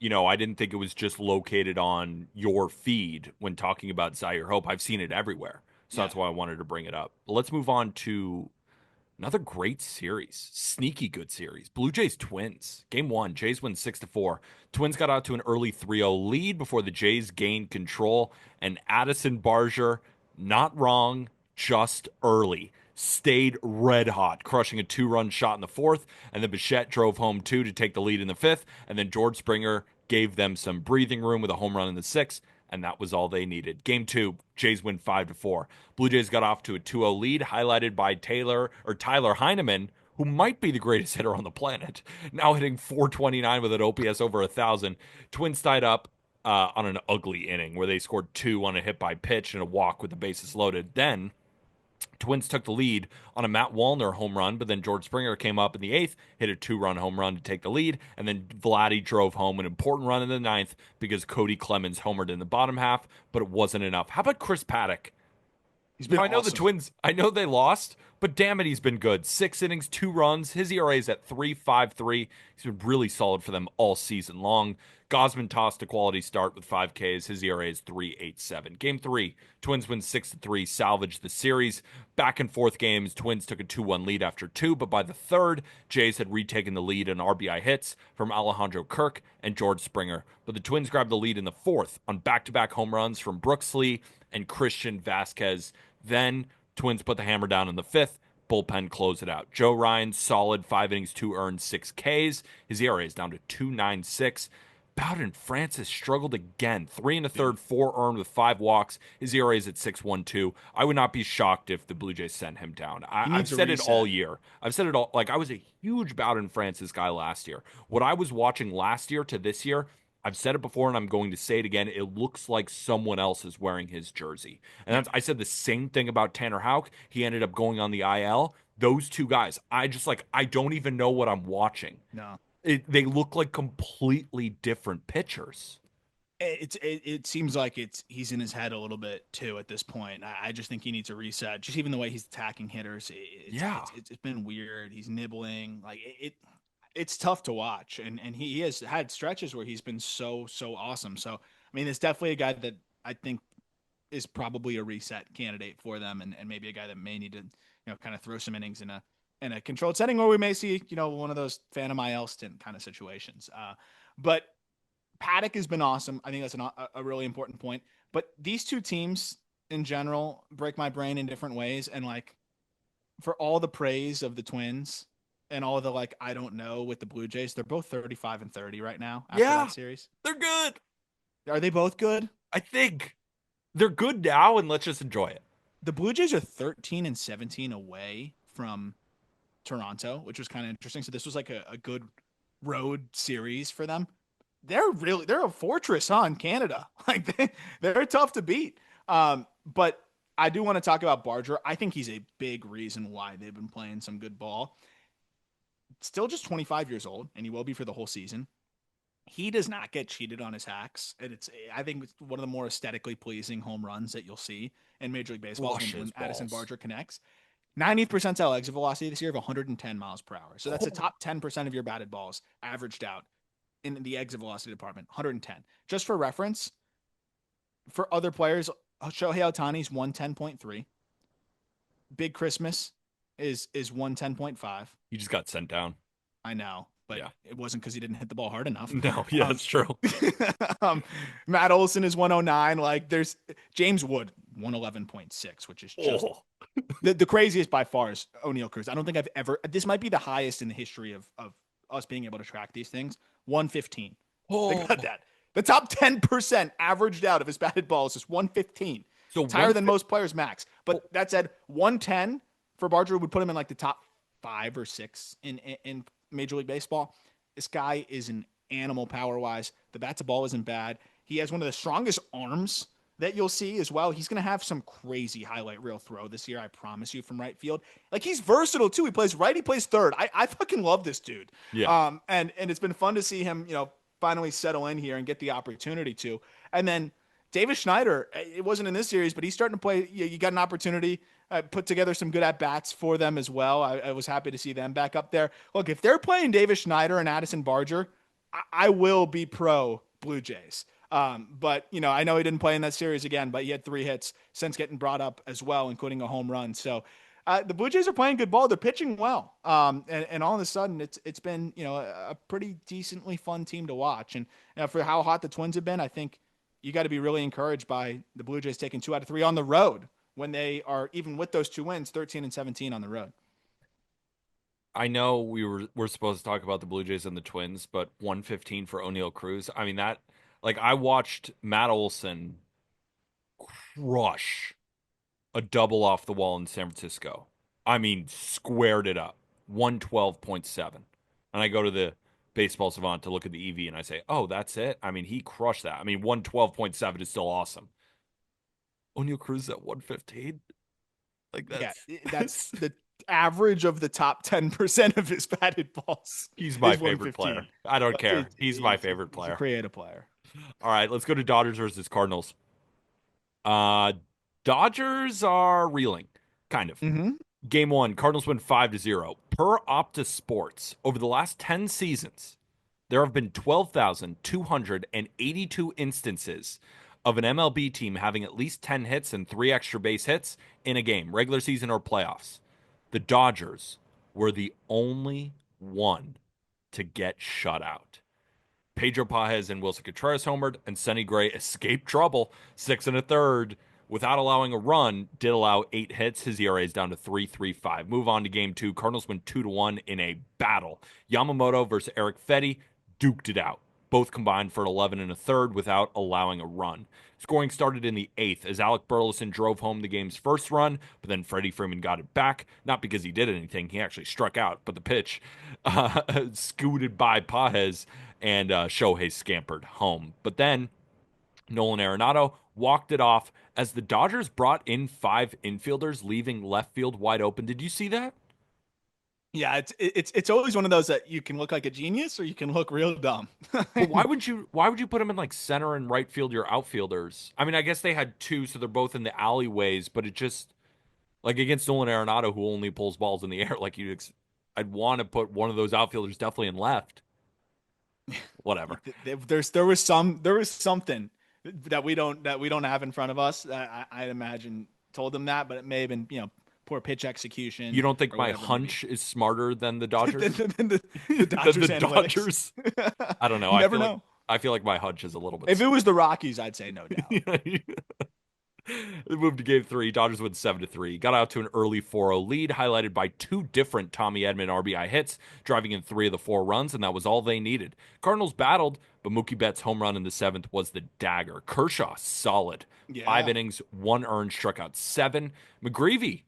I didn't think it was just located on your feed when talking about Zaire Hope. I've seen it everywhere. So Yeah. that's why I wanted to bring it up. But let's move on to another great series, sneaky good series. Blue Jays Twins. Game one, Jays win 6-4. Twins got out to an early 3-0 lead before the Jays gained control. And Addison Barger, not wrong, just early. Stayed red hot, crushing a 2-run shot in the fourth. And then Bichette drove home two to take the lead in the fifth. And then George Springer gave them some breathing room with a home run in the sixth. And that was all they needed. Game two, Jays win 5-4. Blue Jays got off to a 2-0 lead, highlighted by Tyler Heineman, who might be the greatest hitter on the planet, now hitting 429 with an OPS over 1,000. Twins tied up on an ugly inning where they scored two on a hit by pitch and a walk with the bases loaded. Then Twins took the lead on a Matt Wallner home run, but then George Springer came up in the eighth, hit a 2-run home run to take the lead, and then Vladdy drove home an important run in the ninth because Cody Clemens homered in the bottom half, but it wasn't enough. How about Chris Paddock? He's been I know the awesome. Twins, I know they lost, but damn it, he's been good. 6 innings, 2 runs. His ERA is at 3.53. He's been really solid for them all season long. Gosman tossed a quality start with 5 Ks. His ERA is 3.87. Game three, Twins win 6-3, salvaged the series. Back and forth games, Twins took a 2-1 lead after two, but by the third, Jays had retaken the lead in RBI hits from Alejandro Kirk and George Springer. But the Twins grabbed the lead in the fourth on back-to-back home runs from Brooks Lee and Christian Vasquez. Then Twins put the hammer down in the fifth. Bullpen closed it out. Joe Ryan, solid 5 innings, 2 earned, 6 Ks. His ERA is down to 2.96. Bowden Francis struggled again. 3 1/3, 4 earned with 5 walks. His ERA is at 6.12. I would not be shocked if the Blue Jays sent him down. He I've needs a said it all reset. year. I've said it all. Like, I was a huge Bowden Francis guy last year. What I was watching last year to this year, I've said it before and I'm going to say it again. It looks like someone else is wearing his jersey. And Yeah. I said the same thing about Tanner Houck. He ended up going on the IL. Those two guys, I don't even know what I'm watching. No. They look like completely different pitchers. It seems like he's in his head a little bit too at this point. I just think he needs a reset. Just even the way he's attacking hitters, Yeah. it's been weird. He's nibbling like it's tough to watch, and he has had stretches where he's been so awesome. So I mean, it's definitely a guy that I think is probably a reset candidate for them, and maybe a guy that may need to kind of throw some innings in a controlled setting where we may see one of those Phantom IL stint kind of situations. But Paddock has been awesome. I think that's a really important point. But these two teams in general break my brain in different ways. And like for all the praise of the Twins and all the like, I don't know with the Blue Jays, they're both 35-30 right now after Yeah. that series. They're good. Are they both good? I think they're good now, and let's just enjoy it. The Blue Jays are 13-17 away from Toronto, which was kind of interesting. So this was like a good road series for them. They're a fortress on Canada. Like they're tough to beat. But I do want to talk about Barger. I think he's a big reason why they've been playing some good ball. Still just 25 years old, and he will be for the whole season. He does not get cheated on his hacks, and I think it's one of the more aesthetically pleasing home runs that you'll see in Major League Baseball when Flushes Addison balls. Barger connects. 90th percentile exit velocity this year of 110 miles per hour. So that's the top 10% of your batted balls averaged out in the exit velocity department, 110. Just for reference, for other players, Shohei Ohtani's 110.3. Big Christmas is 110.5. He just got sent down. I know, but Yeah. it wasn't because he didn't hit the ball hard enough. No, yeah, Um, it's true. Matt Olson is 109. Like there's James Wood 111.6, which is just Oh, the craziest by far is O'Neal Cruz. I don't think I've ever. This might be the highest in the history of us being able to track these things. 115. Think oh. about that. The top 10% averaged out of his batted balls is 115. So It's higher one. than most players max. But that said, 110 for Barger would put him in like the top 5 or 6 in Major League Baseball. This guy is an animal power wise. The bat to ball isn't bad. He has one of the strongest arms that you'll see as well. He's going to have some crazy highlight reel throw this year, I promise you, from right field. Like he's versatile too. He plays right, he plays third. I fucking love this dude. Yeah. And it's been fun to see him, finally settle in here and get the opportunity to. And then Davis Schneider, it wasn't in this series, but he's starting to play. You got an opportunity. Put together some good at bats for them as well. I was happy to see them back up there. Look, if they're playing Davis Schneider and Addison Barger, I will be pro Blue Jays. But I know he didn't play in that series again, but he had 3 hits since getting brought up as well, including a home run. So the Blue Jays are playing good ball. They're pitching well. And all of a sudden it's been, a pretty decently fun team to watch. And for how hot the Twins have been, I think you got to be really encouraged by the Blue Jays taking 2 out of 3 on the road when they are, even with those 2 wins, 13 and 17 on the road. I know we're supposed to talk about the Blue Jays and the Twins, but 115 for O'Neal Cruz. I mean that like I watched Matt Olson crush a double off the wall in San Francisco. I mean, squared it up. 112.7. And I go to the baseball savant to look at the EV and I say, "Oh, that's it?" I mean, he crushed that. I mean, 112.7 is still awesome. O'Neal Cruz at 115? Like Yeah, that's that's the average of the top 10% of his batted balls he's my is favorite 115. player. I don't care. He's my favorite He's a player. creative player. All right, let's go to Dodgers versus Cardinals. Uh Dodgers are reeling, kind of. Mm-hmm. Game 1, Cardinals win 5-0. Per Opta Sports, over the last 10 seasons, there have been 12,282 instances of an MLB team having at least 10 hits and 3 extra base hits in a game, regular season or playoffs. The Dodgers were the only one to get shut out. Pedro Pajes and Wilson Contreras homered, and Sonny Gray escaped trouble, 6 1/3, without allowing a run. Did allow 8 hits. His ERA is down to 3.35. Move on to Game 2. Cardinals win 2-1 in a battle. Yamamoto versus Eric Fetty duked it out. Both combined for 11 1/3 without allowing a run. Scoring started in the 8th as Alec Burleson drove home the game's first run, but then Freddie Freeman got it back. Not because he did anything, he actually struck out, but the pitch scooted by Pajes and Shohei scampered home. But then Nolan Arenado walked it off as the Dodgers brought in 5 infielders, leaving left field wide open. Did you see that? Yeah, it's always one of those that you can look like a genius or you can look real dumb. But why would you put them in like center and right field, your outfielders? I mean, I guess they had 2, so they're both in the alleyways, but it just like against Nolan Arenado, who only pulls balls in the air, like I'd want to put one of those outfielders definitely in left. Whatever. There was something that we don't have in front of us that I imagine told them that, but it may have been poor pitch You execution don't think or my whatever it may be. hunch is smarter than the Dodgers? than the Than Dodgers the analytics. Dodgers? I don't know. You I never feel like know. I feel like my hunch is a little bit If it was the Rockies, I'd say no doubt. They moved to Game 3. Dodgers win 7-3. Got out to an early 4-0 lead, highlighted by 2 different Tommy Edman RBI hits, driving in 3 of the 4 runs, and that was all they needed. Cardinals battled, but Mookie Betts' home run in the 7th was the dagger. Kershaw, solid. 5 Yeah. innings, 1 earned, struck out 7. McGreevy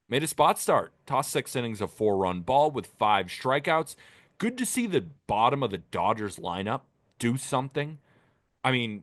made a spot start. Tossed 6 innings of 4-run ball with 5 strikeouts. Good to see the bottom of the Dodgers lineup do something. I mean,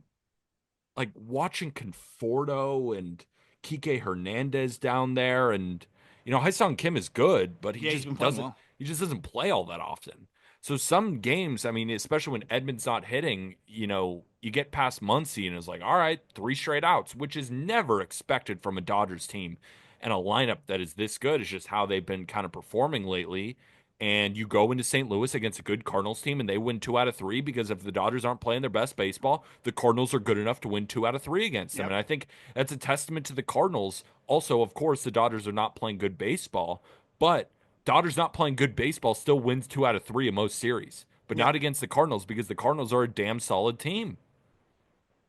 like watching Conforto and Kike Hernandez down there, and Hyesung Kim is good, but Yeah, he's been playing well. he just doesn't play all that often. So some games, I mean, especially when Edmonds not hitting, you get past Muncy and it's like, all right, 3 straight outs, which is never expected from a Dodgers team. And a lineup that is this good is just how they've been kind of performing lately. And you go into St. Louis against a good Cardinals team and they win 2 out of 3 because if the Dodgers aren't playing their best baseball, the Cardinals are good enough to win 2 out of 3 against them. Yep. And I think that's a testament to the Cardinals. Also, of course, the Dodgers are not playing good baseball, But Dodgers not playing good baseball still wins 2 out of 3 in most series, but Yep. not against the Cardinals because the Cardinals are a damn solid team.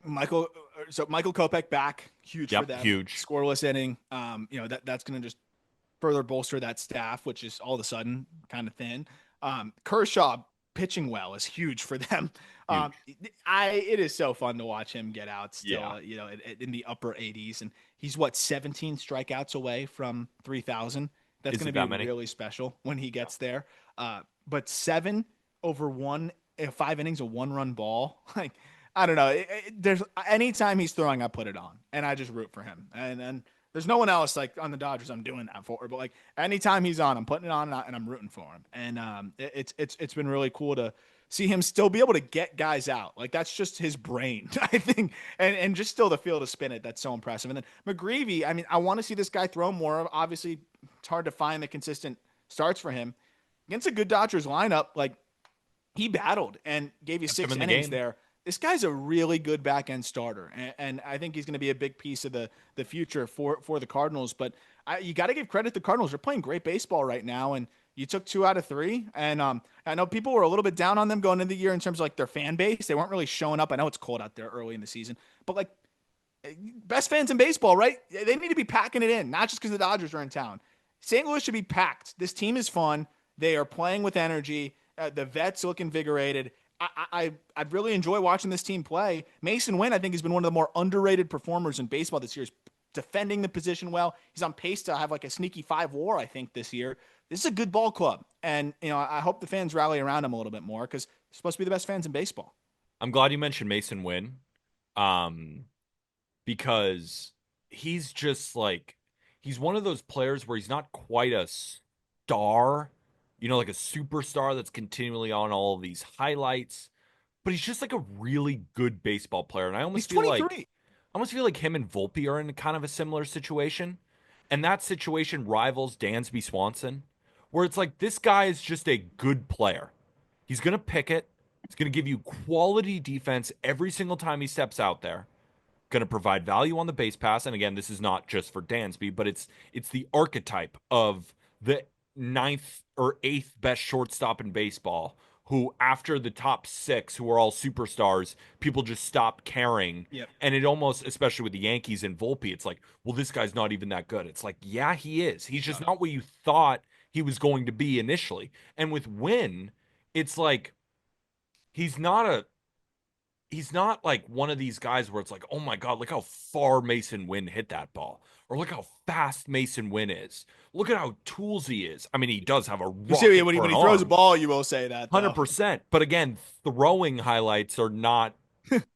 Michael Kopech back, huge for Yep, them. huge. Scoreless inning. That's going to just further bolster that staff, which is all of a sudden kind of thin. Kershaw pitching well is huge for them. Um, Huge. it is so fun to watch him get out still, Yeah. in the upper 80s, and he's what 17 strikeouts away from 3,000. That's Is going to it be that many? really special when he Yeah. gets there. But seven over 5 innings, a 1-run ball, like. I don't know. There's anytime he's throwing, I put it on, and I just root for him. And there's no one else like on the Dodgers I'm doing that for, but like anytime he's on, I'm putting it on and I'm rooting for him. And it's been really cool to see him still be able to get guys out. Like that's just his brain, I think, and just still the field to spin it. That's so impressive. And then McGreevy, I mean, I want to see this guy throw more. Obviously, it's hard to find the consistent starts for him against a good Dodgers lineup. Like he battled and gave you Kept him six in the innings game. there. This guy's a really good back end starter, and I think he's going to be a big piece of the future for the Cardinals. But you got to give credit to the Cardinals; they're playing great baseball right now, and you took 2 out of 3. And I know people were a little bit down on them going into the year in terms of like their fan base; they weren't really showing up. I know it's cold out there early in the season, but like best fans in baseball, right? They need to be packing it in, not just because the Dodgers are in town. St. Louis should be packed. This team is fun. They are playing with energy. The vets look invigorated. I really enjoy watching this team play. Mason Wynn, I think, has been one of the more underrated performers in baseball this year. He's defending the position well. He's on pace to have like a sneaky 5 WAR, I think, this year. This is a good ball club, and I hope the fans rally around him a little bit more because they're supposed to be the best fans in baseball. I'm glad you mentioned Mason Wynn. Um, because he's just like he's one of those players where he's not quite a star, like a superstar that's continually on all of these highlights, but he's just like a really good baseball player. And I He's almost feel like 23. him and Volpe are in kind of a similar situation. And that situation rivals Dansby Swanson, where it's like this guy is just a good player. He's gonna pick it. He's gonna give you quality defense every single time he steps out there, going to provide value on the base pass. And again, this is not just for Dansby, but it's the archetype of the ninth or eighth best shortstop in baseball. Who, after the top six, who are all superstars, people just stop caring. Yep. And it almost, especially with the Yankees and Volpe, it's like, well, this guy's not even that good. It's like, yeah, he is. He's just not what you thought he was going to be initially. And with Win, it's like he's not a he's not like one of these guys where it's like, oh my God, look how far Mason Wynn hit that ball. Or look how fast Mason Wynn is. Look at how toolsy he is. I mean, he does have a You see, rocket when he, for when an he throws a arm, ball, you will say that though. 100%. But again, throwing highlights are not,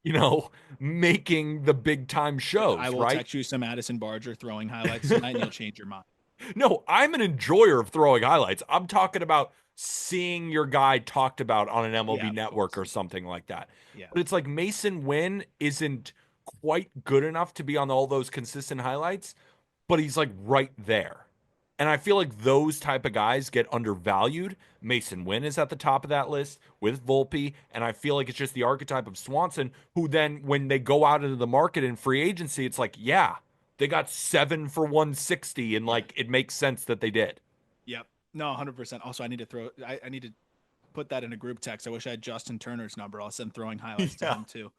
you know, making the big time I shows, will right? text you some Addison Barger throwing highlights tonight, and you'll change your mind. No, I'm an enjoyer of throwing highlights. I'm talking about seeing your guy talked about on an MLB Yeah, of network course. or something like that. Yeah. But it's like Mason Wynn isn't quite good enough to be on all those consistent highlights, but he's like right there. And I feel like those type of guys get undervalued. Mason Wynn is at the top of that list with Volpe, and I feel like it's just the archetype of Swanson, who then when they go out into the market in free agency, it's like, yeah, they got 7 for 160, and Yeah. like it makes sense that they did. Yep. No, 100%. Also, I need to put that in a group text. I wish I had Justin Turner's number. I'll send throwing highlights to Yeah. him too.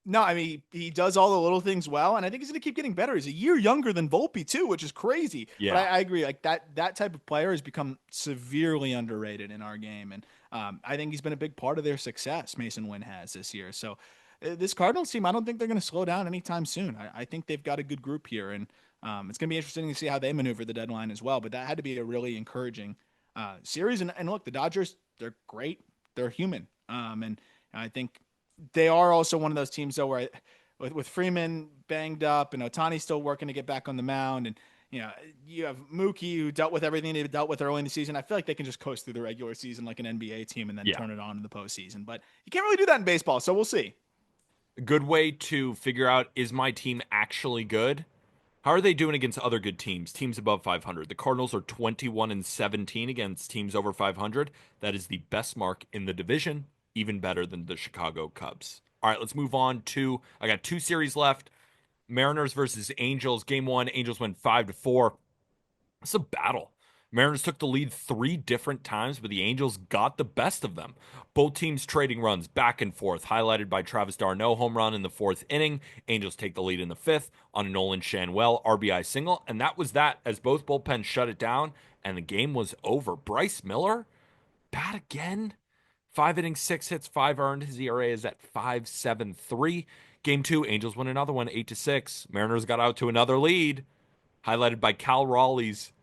No, I mean he does all the little things well, and I think he's going to keep getting better. He's a year younger than Volpe too, which is crazy. But Yeah. I agree, like that type of player has become severely underrated in our game, and I think he's been a big part of their success. Mason Wynn has this year, so this Cardinals team, I don't think they're going to slow down anytime soon. I think they've got a good group here, and it's going to be interesting to see how they maneuver the deadline as well. But that had to be a really encouraging series. And look, the Dodgers, they're great. They're human. And I think they are also one of those teams though where with Freeman banged up and Otani still working to get back on the mound, and you have Mookie who dealt with everything they dealt with early in the season. I feel like they can just coast through the regular season like an NBA team and then Yeah. turn it on in the postseason. But you can't really do that in baseball, so we'll see. A good way to figure out, is my team actually good? How are they doing against other good teams? Teams above 500. The Cardinals are 21-17 against teams over 500. That is the best mark in the division, even better than the Chicago Cubs. All right, let's move on to I got 2 series left. Mariners versus Angels. Game 1, Angels win 5-4. It's a battle. Mariners took the lead 3 different times, but the Angels got the best of them. Both teams trading runs back and forth, highlighted by Travis d'Arnaud home run in the 4th inning. Angels take the lead in the 5th on a Nolan Shanwell RBI single, and that was that as both bullpens shut it down, and the game was over. Bryce Miller, bat again. 5 innings, 6 hits, 5 earned. His ERA is at 5.73. Game 2, Angels win another one, 8-6. Mariners got out to another lead, highlighted by Cal Raleigh's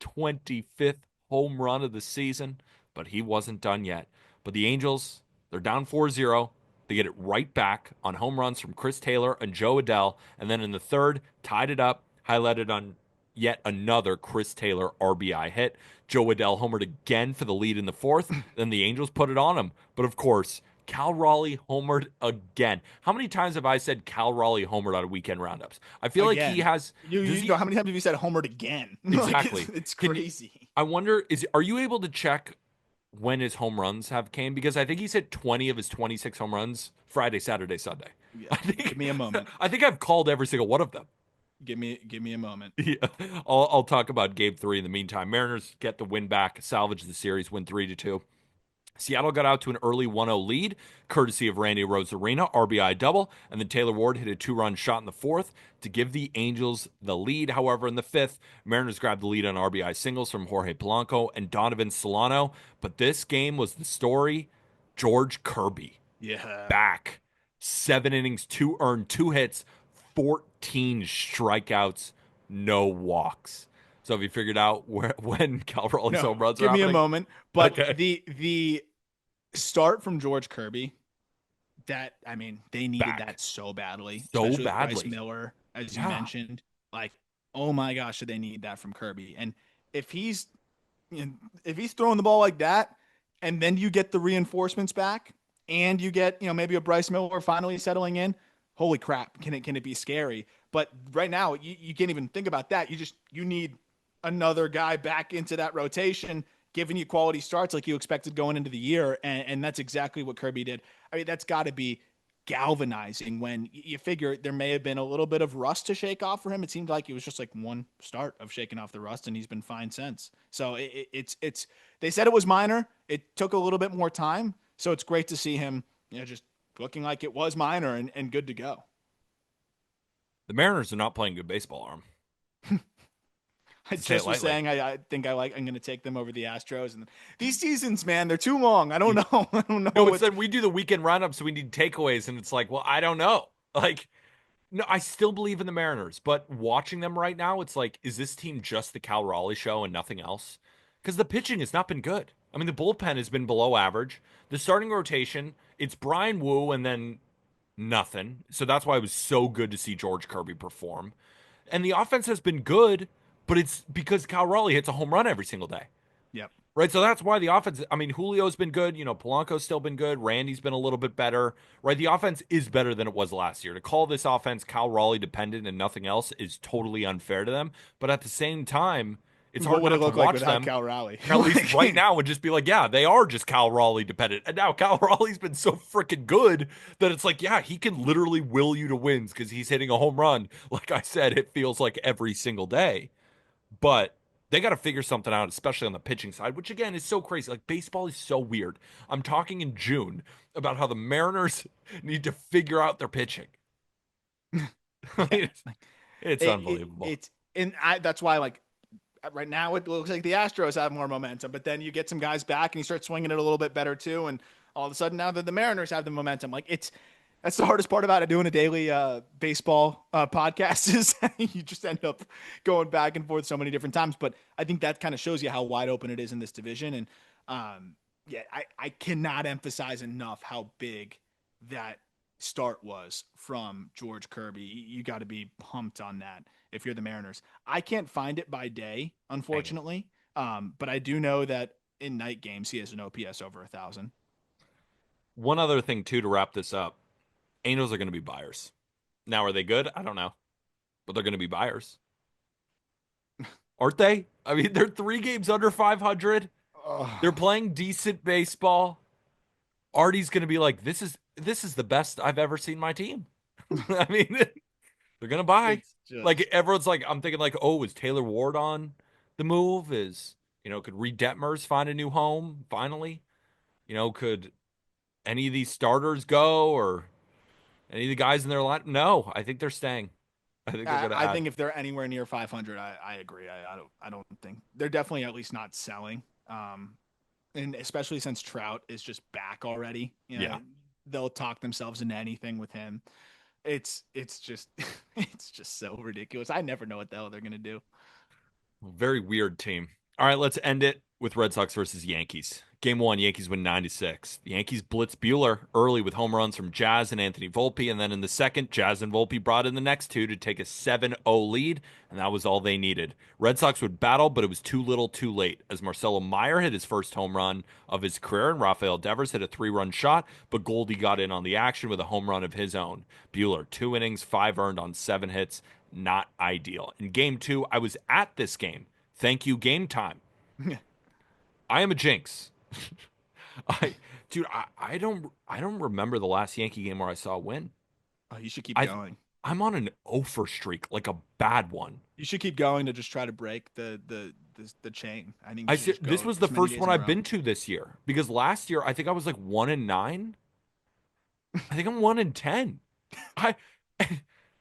25th home run of the season, but he wasn't done yet. But the Angels, they're down 4-0. They get it right back on home runs from Chris Taylor and Joe Adell, and then in the 3rd, tied it up, highlighted on yet another Chris Taylor RBI hit. Joe Adell homered again for the lead in the 4th. Then the Angels put it on him. But of course, Cal Raleigh homered again. How many times have I said Cal Raleigh homered on weekend roundups? I feel like he Again, has. you know how many times have you said homered again? Like, Exactly. it's Can crazy. I wonder, are you able to check when his home runs have came? Because I think he's hit 20 of his 26 home runs Friday, Saturday, Sunday. Yeah, I think give me a moment. I think I've called every single one of them. Give me a moment. Yeah. I'll talk about game 3 in the meantime. Mariners get the win back, salvage the series, win 3-2. Seattle got out to an early 1-0 lead, courtesy of Randy Rosarina, RBI double, and then Taylor Ward hit a 2-run shot in the 4th to give the Angels the lead. However, in the 5th, Mariners grabbed the lead on RBI singles from Jorge Polanco and Donovan Solano. But this game was the story. George Kirby Yeah. back. 7 innings, 2 earned, 2 hits, 14 strikeouts, no walks. So have you figured out when Cal Raleigh's No, home runs are give me a happening? moment. But Okay. the start from George Kirby, that I mean, they needed Back that so badly, so especially with Bryce badly. Miller, as you Yeah. mentioned. Like, oh my gosh, did they need that from Kirby? And if he's you know, if he's throwing the ball like that, and then you get the reinforcements back, and you get maybe a Bryce Miller finally settling in, holy crap, can it be scary? But right now, you can't even think about that. You need another guy back into that rotation, giving you quality starts like you expected going into the year, and that's exactly what Kirby did. I mean, that's got to be galvanizing when you figure there may have been a little bit of rust to shake off for him. It seemed like it was just like one start of shaking off the rust, and he's been fine since. So it's they said it was minor. It took a little bit more time, so it's great to see him just looking like it was minor and good to go. The Mariners are not playing good baseball, Arm. I To say it just was lightly. saying I think I'm going to take them over the Astros, and these seasons, man, they're too long. I don't know. I don't know No, it's what. that we do the weekend roundup, so we need takeaways, and it's like, well, I don't know. Like, no, I still believe in the Mariners, but watching them right now, it's like, is this team just the Cal Raleigh show and nothing else? Because the pitching has not been good. I mean, the bullpen has been below average. The starting rotation, it's Brian Wu and then nothing. So that's why it was so good to see George Kirby perform. And the offense has been good, but it's because Cal Raleigh hits a home run every single day. Yep. Right. So that's why the offense, I mean, Julio's been good. Polanco's still been good. Randy's been a little bit better. Right. The offense is better than it was last year. To call this offense Cal Raleigh dependent and nothing else is totally unfair to them. But at the same time, it's What hard would it not to look like watch without them. Cal Raleigh? At least right now, and just be like, yeah, they are just Cal Raleigh dependent. And now Cal Raleigh's been so freaking good that it's like, yeah, he can literally will you to wins because he's hitting a home run. Like I said, it feels like every single day. But they got to figure something out, especially on the pitching side, which again is so crazy. Like baseball is so weird. I'm talking in June about how the Mariners need to figure out their pitching. Yeah. It's unbelievable. It's and that's why like right now it looks like the Astros have more momentum, but then you get some guys back and you start swinging it a little bit better too, and all of a sudden now that the Mariners have the momentum, like that's the hardest part about it doing a daily baseball podcast is you just end up going back and forth so many different times. But I think that kind of shows you how wide open it is in this division, and yeah, I cannot emphasize enough how big that start was from George Kirby. You got to be pumped on that if you're the Mariners. I can't find it by day, Dang it. unfortunately, but I do know that in night games he has an OPS over 1,000. One other thing too to wrap this up. Angels are going to be buyers. Now, are they good? I don't know, but they're going to be buyers, aren't they? I mean, they're 3 games under 500. They're Oh, playing decent baseball. Artie's going to be like, this is the best I've ever seen my team. I mean, they're going to buy. it's Like just everyone's like, I'm thinking like, oh, is Taylor Ward on the move? Is Could Reed Detmers find a new home finally? Could any of these starters go or any of the guys in their line? No, I think they're staying. I think they're going to I add. think if they're anywhere near 500, I agree. I don't think they're definitely at least not selling. And especially since Trout is just back already, Yeah. they'll talk themselves into anything with him. It's just it's just so ridiculous. I never know what the hell they're gonna do. Very weird team. All right, let's end it with Red Sox versus Yankees. Game one, Yankees win 9-6. The Yankees blitz Bueller early with home runs from Jazz and Anthony Volpe, and then in the second, Jazz and Volpe brought in the next two to take a 7-0 lead, and that was all they needed. Red Sox would battle, but it was too little too late, as Marcelo Meyer hit his first home run of his career, and Rafael Devers hit a 3-run shot, but Goldie got in on the action with a home run of his own. Bueller, 2 innings, 5 earned on 7 hits. Not ideal. In game two, I was at this game. Thank you, game time. I am a jinx. I dude, I don't remember the last Yankee game where I saw a win. Oh, you should keep I going. I'm on an 0 for streak, like a bad one. You should keep going to just try to break the chain. I think you should just This go was the as many first days one in a I've row. been to this year because last year I think I was like 1-9. I think I'm 1-10. I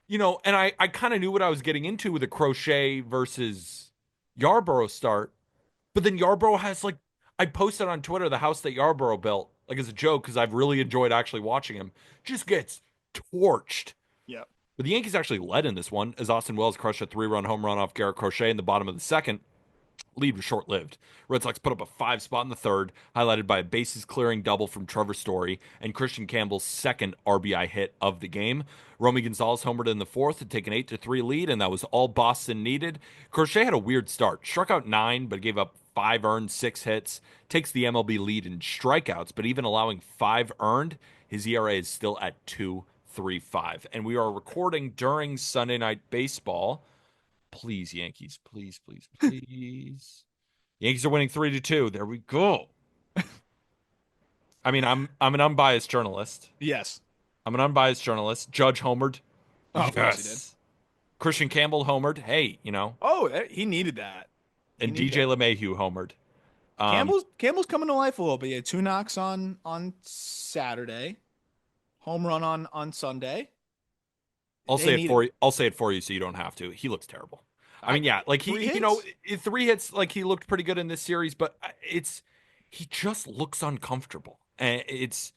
and I kind of knew what I was getting into with a Crochet versus Yarborough start. But then Yarborough has like I posted on Twitter the house that Yarborough built, like as a joke, because I've really enjoyed actually watching him. Just gets torched. Yeah. But the Yankees actually led in this one as Austin Wells crushed a 3-run home run off Garrett Crochet in the bottom of the second. Lead was short lived. Red Sox put up a 5 spot in the third, highlighted by a bases clearing double from Trevor Story and Christian Campbell's second RBI hit of the game. Romy Gonzalez homered in the fourth to take an 8-3 lead, and that was all Boston needed. Crochet had a weird start, struck out 9, but gave up 5 earned, 6 hits. Takes the MLB lead in strikeouts, but even allowing 5 earned, his ERA is still at 2.35. And we are recording during Sunday Night Baseball. Please, Yankees. Please, please, please. Yankees are winning 3-2. There we go. I mean, I'm an unbiased journalist. Yes. I'm an unbiased journalist. Judge homered. Oh, of course he did. Yes. Christian Campbell homered. Hey, Oh, he needed that. He and needed DJ that. LeMahieu homered. Um, Campbell's coming to life a little bit. He had 2 knocks on Saturday, home run on Sunday. I'll They say it needed for you. I'll say it for you so you don't have to. He looks terrible. I I mean, yeah, like three he, hits. 3 hits, like he looked pretty good in this series, but he just looks uncomfortable. And it's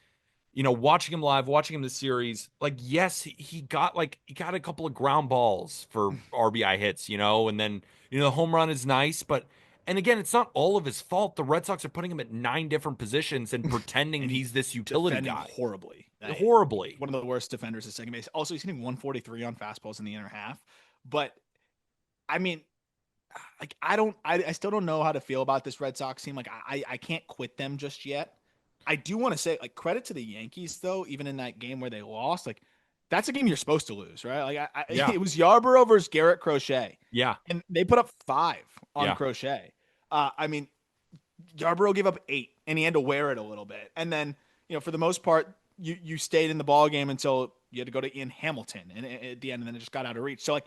watching him live, watching him this series, like yes, he got a couple of ground balls for RBI hits, and then the home run is nice, but and again, it's not all of his fault. The Red Sox are putting him at 9 different positions and pretending And he's he's this utility defending guy horribly. horribly. One of the worst defenders at second base. Also, he's hitting 143 on fastballs in the inner half. But I mean, like I still don't know how to feel about this Red Sox team. Like I can't quit them just yet. I do want to say like credit to the Yankees though, even in that game where they lost, like that's a game you're supposed to lose, right? Like Yeah, it was Yarborough versus Garrett Crochet, yeah, and they put up 5 on yeah. Crochet. I mean, Yarborough gave up 8, and he had to wear it a little bit, and then for the most part, you stayed in the ball game until you had to go to Ian Hamilton, and at the end, and then it just got out of reach. So like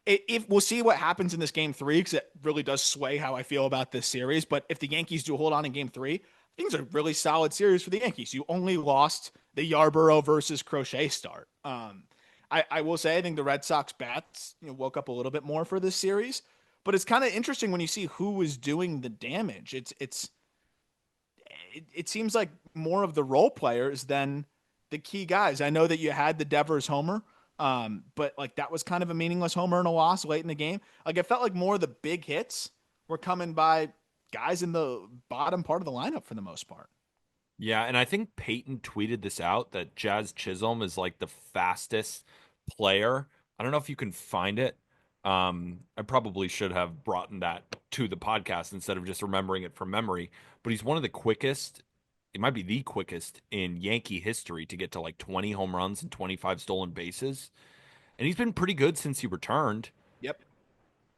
if we'll see what happens in this game 3 because it really does sway how I feel about this series. But if the Yankees do hold on in game 3, I think it's a really solid series for the Yankees. You only lost the Yarborough versus Crochet start. I will say I think the Red Sox bats woke up a little bit more for this series, but it's kind of interesting when you see who was doing the damage. It seems like more of the role players than the key guys. I know that you had the Devers homer, but like that was kind of a meaningless homer and a loss late in the game. Like it felt like more of the big hits were coming by guys in the bottom part of the lineup for the most part. Yeah, and I think Peyton tweeted this out that Jazz Chisholm is like the fastest player. I don't know if you can find it. I probably should have brought that to the podcast instead of just remembering it from memory. But he's one of the quickest. It might be the quickest in Yankee history to get to like 20 home runs and 25 stolen bases. And he's been pretty good since he returned. Yep.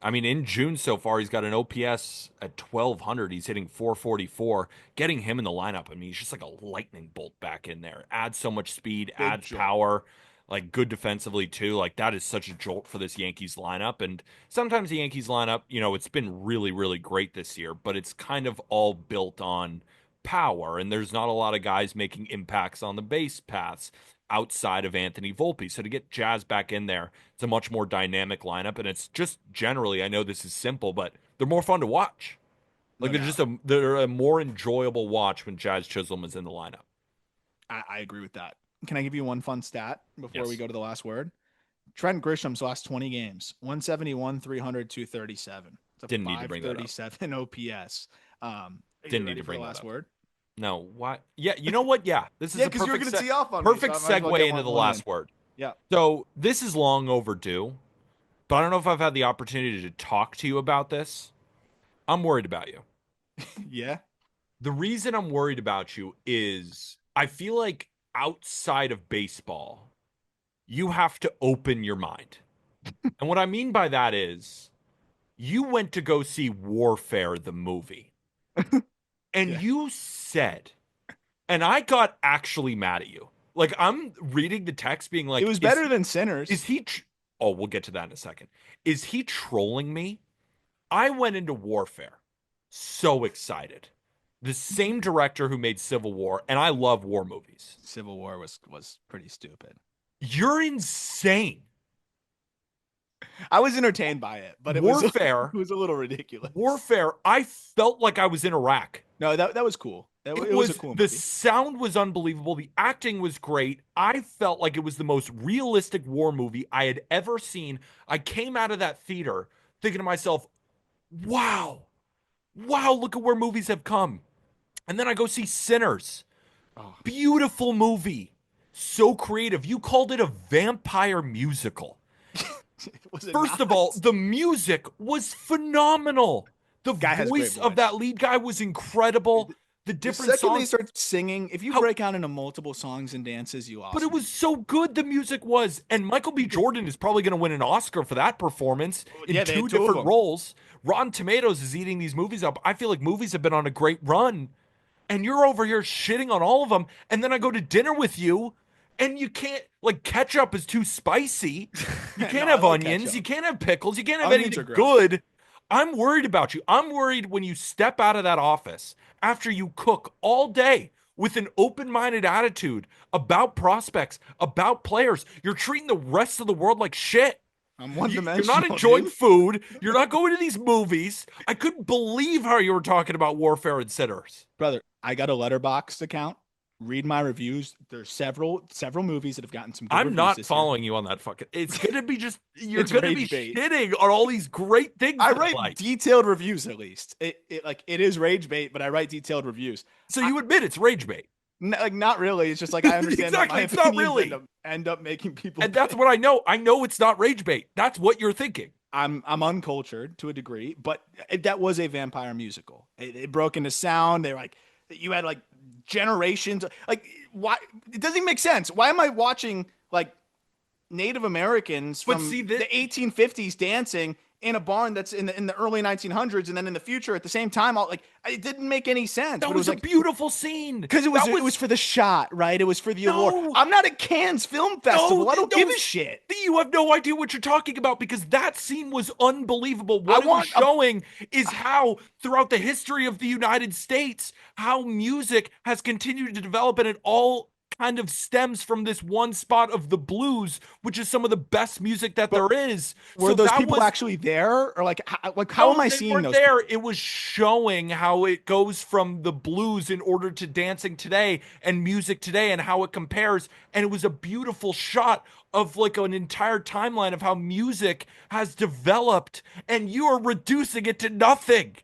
I mean, in June so far, he's got an OPS at 1,200. He's hitting 444. Getting him in the lineup, I mean, he's just like a lightning bolt back in there. Adds so much speed, Big adds jolt. power. like good defensively too. Like that is such a jolt for this Yankees lineup. And sometimes the Yankees lineup, it's been really, really great this year, but it's kind of all built on power. And there's not a lot of guys making impacts on the base paths outside of Anthony Volpe. So to get Jazz back in there, it's a much more dynamic lineup. And it's just generally, I know this is simple, but they're more fun to watch. Like No doubt. they're a more enjoyable watch when Jazz Chisholm is in the lineup. I agree with that. Can I give you one fun stat before we Yes. go to the last word? Trent Grisham's last 20 games, 171, 300, 237. It's a Didn't need to bring that up. 537 OPS. Are you Didn't need ready to for the bring that last up. word? No, what? Yeah, you know what? Yeah, this is Yeah, a because you were perfect going to tee off on me, so perfect I might as well segue get into the one in. last word. Yeah. So this is long overdue, but I don't know if I've had the opportunity to talk to you about this. I'm worried about you. Yeah. The reason I'm worried about you is I feel like outside of baseball, you have to open your mind. And what I mean by that is you went to go see Warfare, the movie, and Yeah. you said, and I got actually mad at you. Like I'm reading the text being It like, was is better than Sinners. is he oh, we'll get to that in a second. Is he trolling me? I went into Warfare so excited. The same director who made Civil War, and I love war movies. Civil War was pretty stupid. You're insane. I was entertained by it, but it was it Warfare, was a little ridiculous. Warfare, I felt like I was in Iraq. No, that was cool. It It was a was cool the movie. sound was unbelievable. The acting was great. I felt like it was the most realistic war movie I had ever seen. I came out of that theater thinking to myself, wow, wow, look at where movies have come. And then I go see Sinners. Oh, Beautiful movie. So creative. You called it a vampire musical. was it First not? of all, the music was phenomenal. The Guy has a great voice of voice. that lead guy was incredible. The The different second they songs, start singing, if you how break out into multiple songs and dances, you but lost it me. was so good the music was. And Michael B. Jordan is probably going to win an Oscar for that performance in Yeah, they two had two of different them. roles. Rotten Tomatoes is eating these movies up. I feel like movies have been on a great run. And you're over here shitting on all of them. And then I go to dinner with you and you can't, like, ketchup is too spicy. You No, can't I have like onions. You ketchup. can't have pickles. You can't have Onions are anything gross. good. I'm worried about you. I'm worried when you step out of that office after you cook all day with an open minded attitude about prospects, about players. You're treating the rest of the world like shit. I'm one You're not dimensional, enjoying dude. food. You're not going to these movies. I couldn't believe how you were talking about Warfare and Sinners. Brother, I got a letterbox account. Read my reviews. There's several movies that have gotten some good I'm reviews not this year. following you on that fucking. It's gonna be just you're It's gonna be rage bait. shitting on all these great things I that I write like. detailed reviews at least. It is rage bait, but I write detailed reviews. So I, you admit it's rage bait. like not really. It's just like I understand that my Exactly, it's not opinions really. end up making people And that's pay. what I know. I know it's not rage bait. That's what you're thinking. I'm uncultured to a degree, but that was a vampire musical. It broke into sound. They were like you had like generations. Like why? It doesn't even make sense. Why am I watching like Native Americans But from see that the 1850s dancing in a barn that's in the early 1900s, and then in the future at the same time? Like it didn't make any sense. that But it was was a like beautiful scene. because That it was for the shot, right? It was for the award. no, I'm not at Cannes Film no, Festival. I don't give a those. shit. You have no idea what you're talking about because that scene was unbelievable. I What it was want a showing is how, throughout the history of the United States, how music has continued to develop, and it all kind of stems from this one spot of the blues, which is some of the best music that but there is. were So those that people was actually there, or like how am no, I they seeing weren't those there. people? It was showing how it goes from the blues in order to dancing today and music today and how it compares. And it was a beautiful shot of like an entire timeline of how music has developed, and you are reducing it to nothing.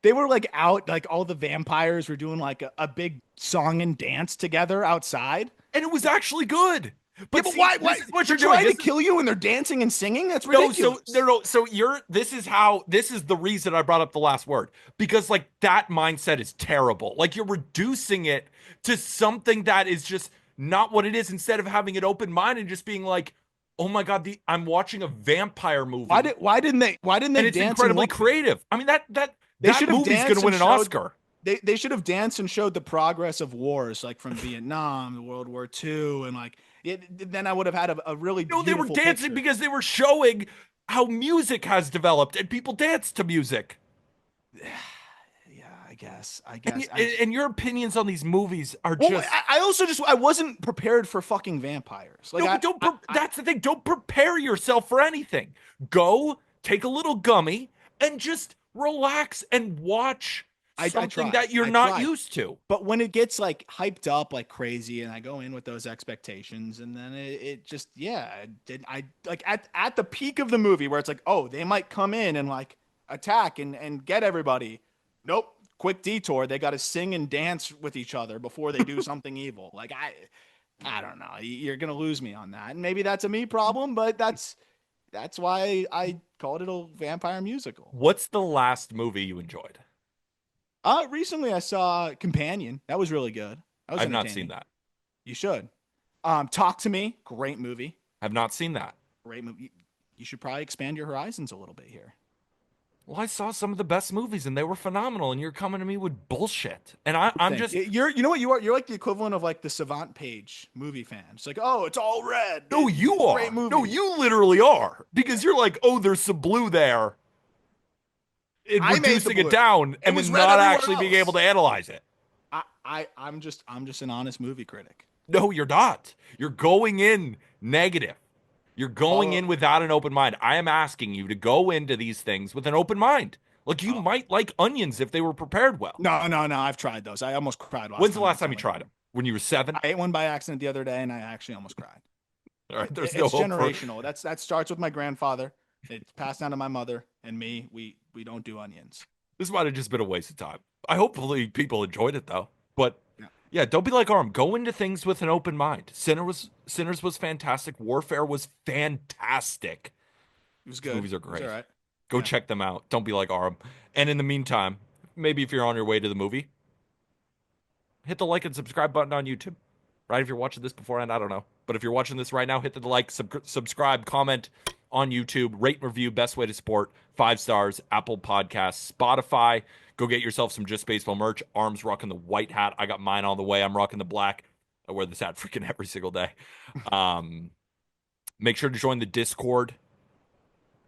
They were like out, like all the vampires were doing like a big song and dance together outside. And it was actually good. Yeah, But but see, why? this Why is what they're you're doing. trying to This is kill you and they're dancing and singing? That's no, so ridiculous. no, no. So you're. This is the reason I brought up the last word because like that mindset is terrible. Like you're reducing it to something that is just not what it is. Instead of having an open mind and just being like, oh my god, I'm watching a vampire movie Why didn't and they it's dance and incredibly warfare? creative. I mean They that should have movie's gonna danced win and an showed Oscar. they should have danced and showed the progress of wars, like from Vietnam to World War II, and like then I would have had a really No, they were beautiful dancing picture. because they were showing how music has developed and people dance to music. Yeah, I guess. I And, guess. I and your opinions on these movies are well, just I also just I wasn't prepared for fucking vampires. Like no, but that's the thing. Don't prepare yourself for anything. Go take a little gummy and just relax and watch I something tried. that you're I not tried. used to. But when it gets like hyped up like crazy, and I go in with those expectations, and then it just yeah, I like at the peak of the movie where it's like, oh, they might come in and like attack and get everybody. Nope, quick detour. They got to sing and dance with each other before they do something evil. Like I don't know. You're gonna lose me on that, and maybe that's a me problem, but that's why I called it a vampire musical. What's the last movie you enjoyed? Recently I saw Companion. That was really good. That was I've not seen entertaining. that. You should. Talk to Me. Great movie. I've not seen that. Great movie. You should probably expand your horizons a little bit here. Well, I saw some of the best movies and they were phenomenal, and you're coming to me with bullshit. And I'm Think just you know what you are? You're like the equivalent of like the Savant Page movie fan. It's like, oh, it's all red. no, you Great are. No, movie. you literally are. Because you're like, oh, there's some blue there, and I made the reducing it blue. down It and was then red not everywhere actually being able else. to analyze it. I'm just an honest movie critic. No, you're not. You're going in negative. You're going All in without an open mind. I am asking you to go into these things with an open mind. Like you oh, might like onions if they were prepared well. no. I've tried those. I almost cried last When's the time I last saw time you it. tried them? When you were 7? I ate one by accident the other day, and I actually almost cried. All right, there's no It's hope for. generational. That starts with my grandfather. It's passed down to my mother and me. We don't do onions. This might have just been a waste of time. I hopefully people enjoyed it though. But Yeah, yeah, don't be like Arm. Go into things with an open mind. Sinners was fantastic. Warfare was fantastic. it was These good. movies are It was all great. right. Go Yeah. check them out. Don't be like Arm. And in the meantime, maybe if you're on your way to the movie, hit the like and subscribe button on YouTube. Right? If you're watching this beforehand, I don't know. But if you're watching this right now, hit the like, subscribe, comment on YouTube, rate and review, best way to support. 5 stars, Apple Podcasts, Spotify. Go get yourself some Just Baseball merch. Arm's rocking the white hat. I got mine on the way. I'm rocking the black. I wear this hat freaking every single day. Um, Make sure to join the Discord.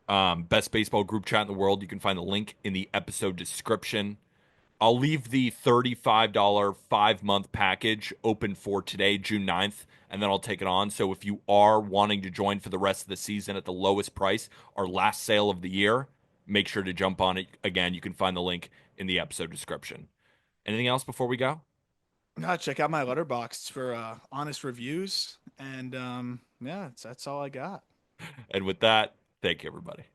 Best baseball group chat in the world. You can find the link in the episode description. I'll leave the $35 5-month package open for today, June 9th, and then I'll take it on. So if you are wanting to join for the rest of the season at the lowest price, our last sale of the year, make sure to jump on it. Again, you can find the link in the episode description. Anything else before we go? No, check out my letterbox for honest reviews. And yeah, that's all I got. And with that, thank you, everybody.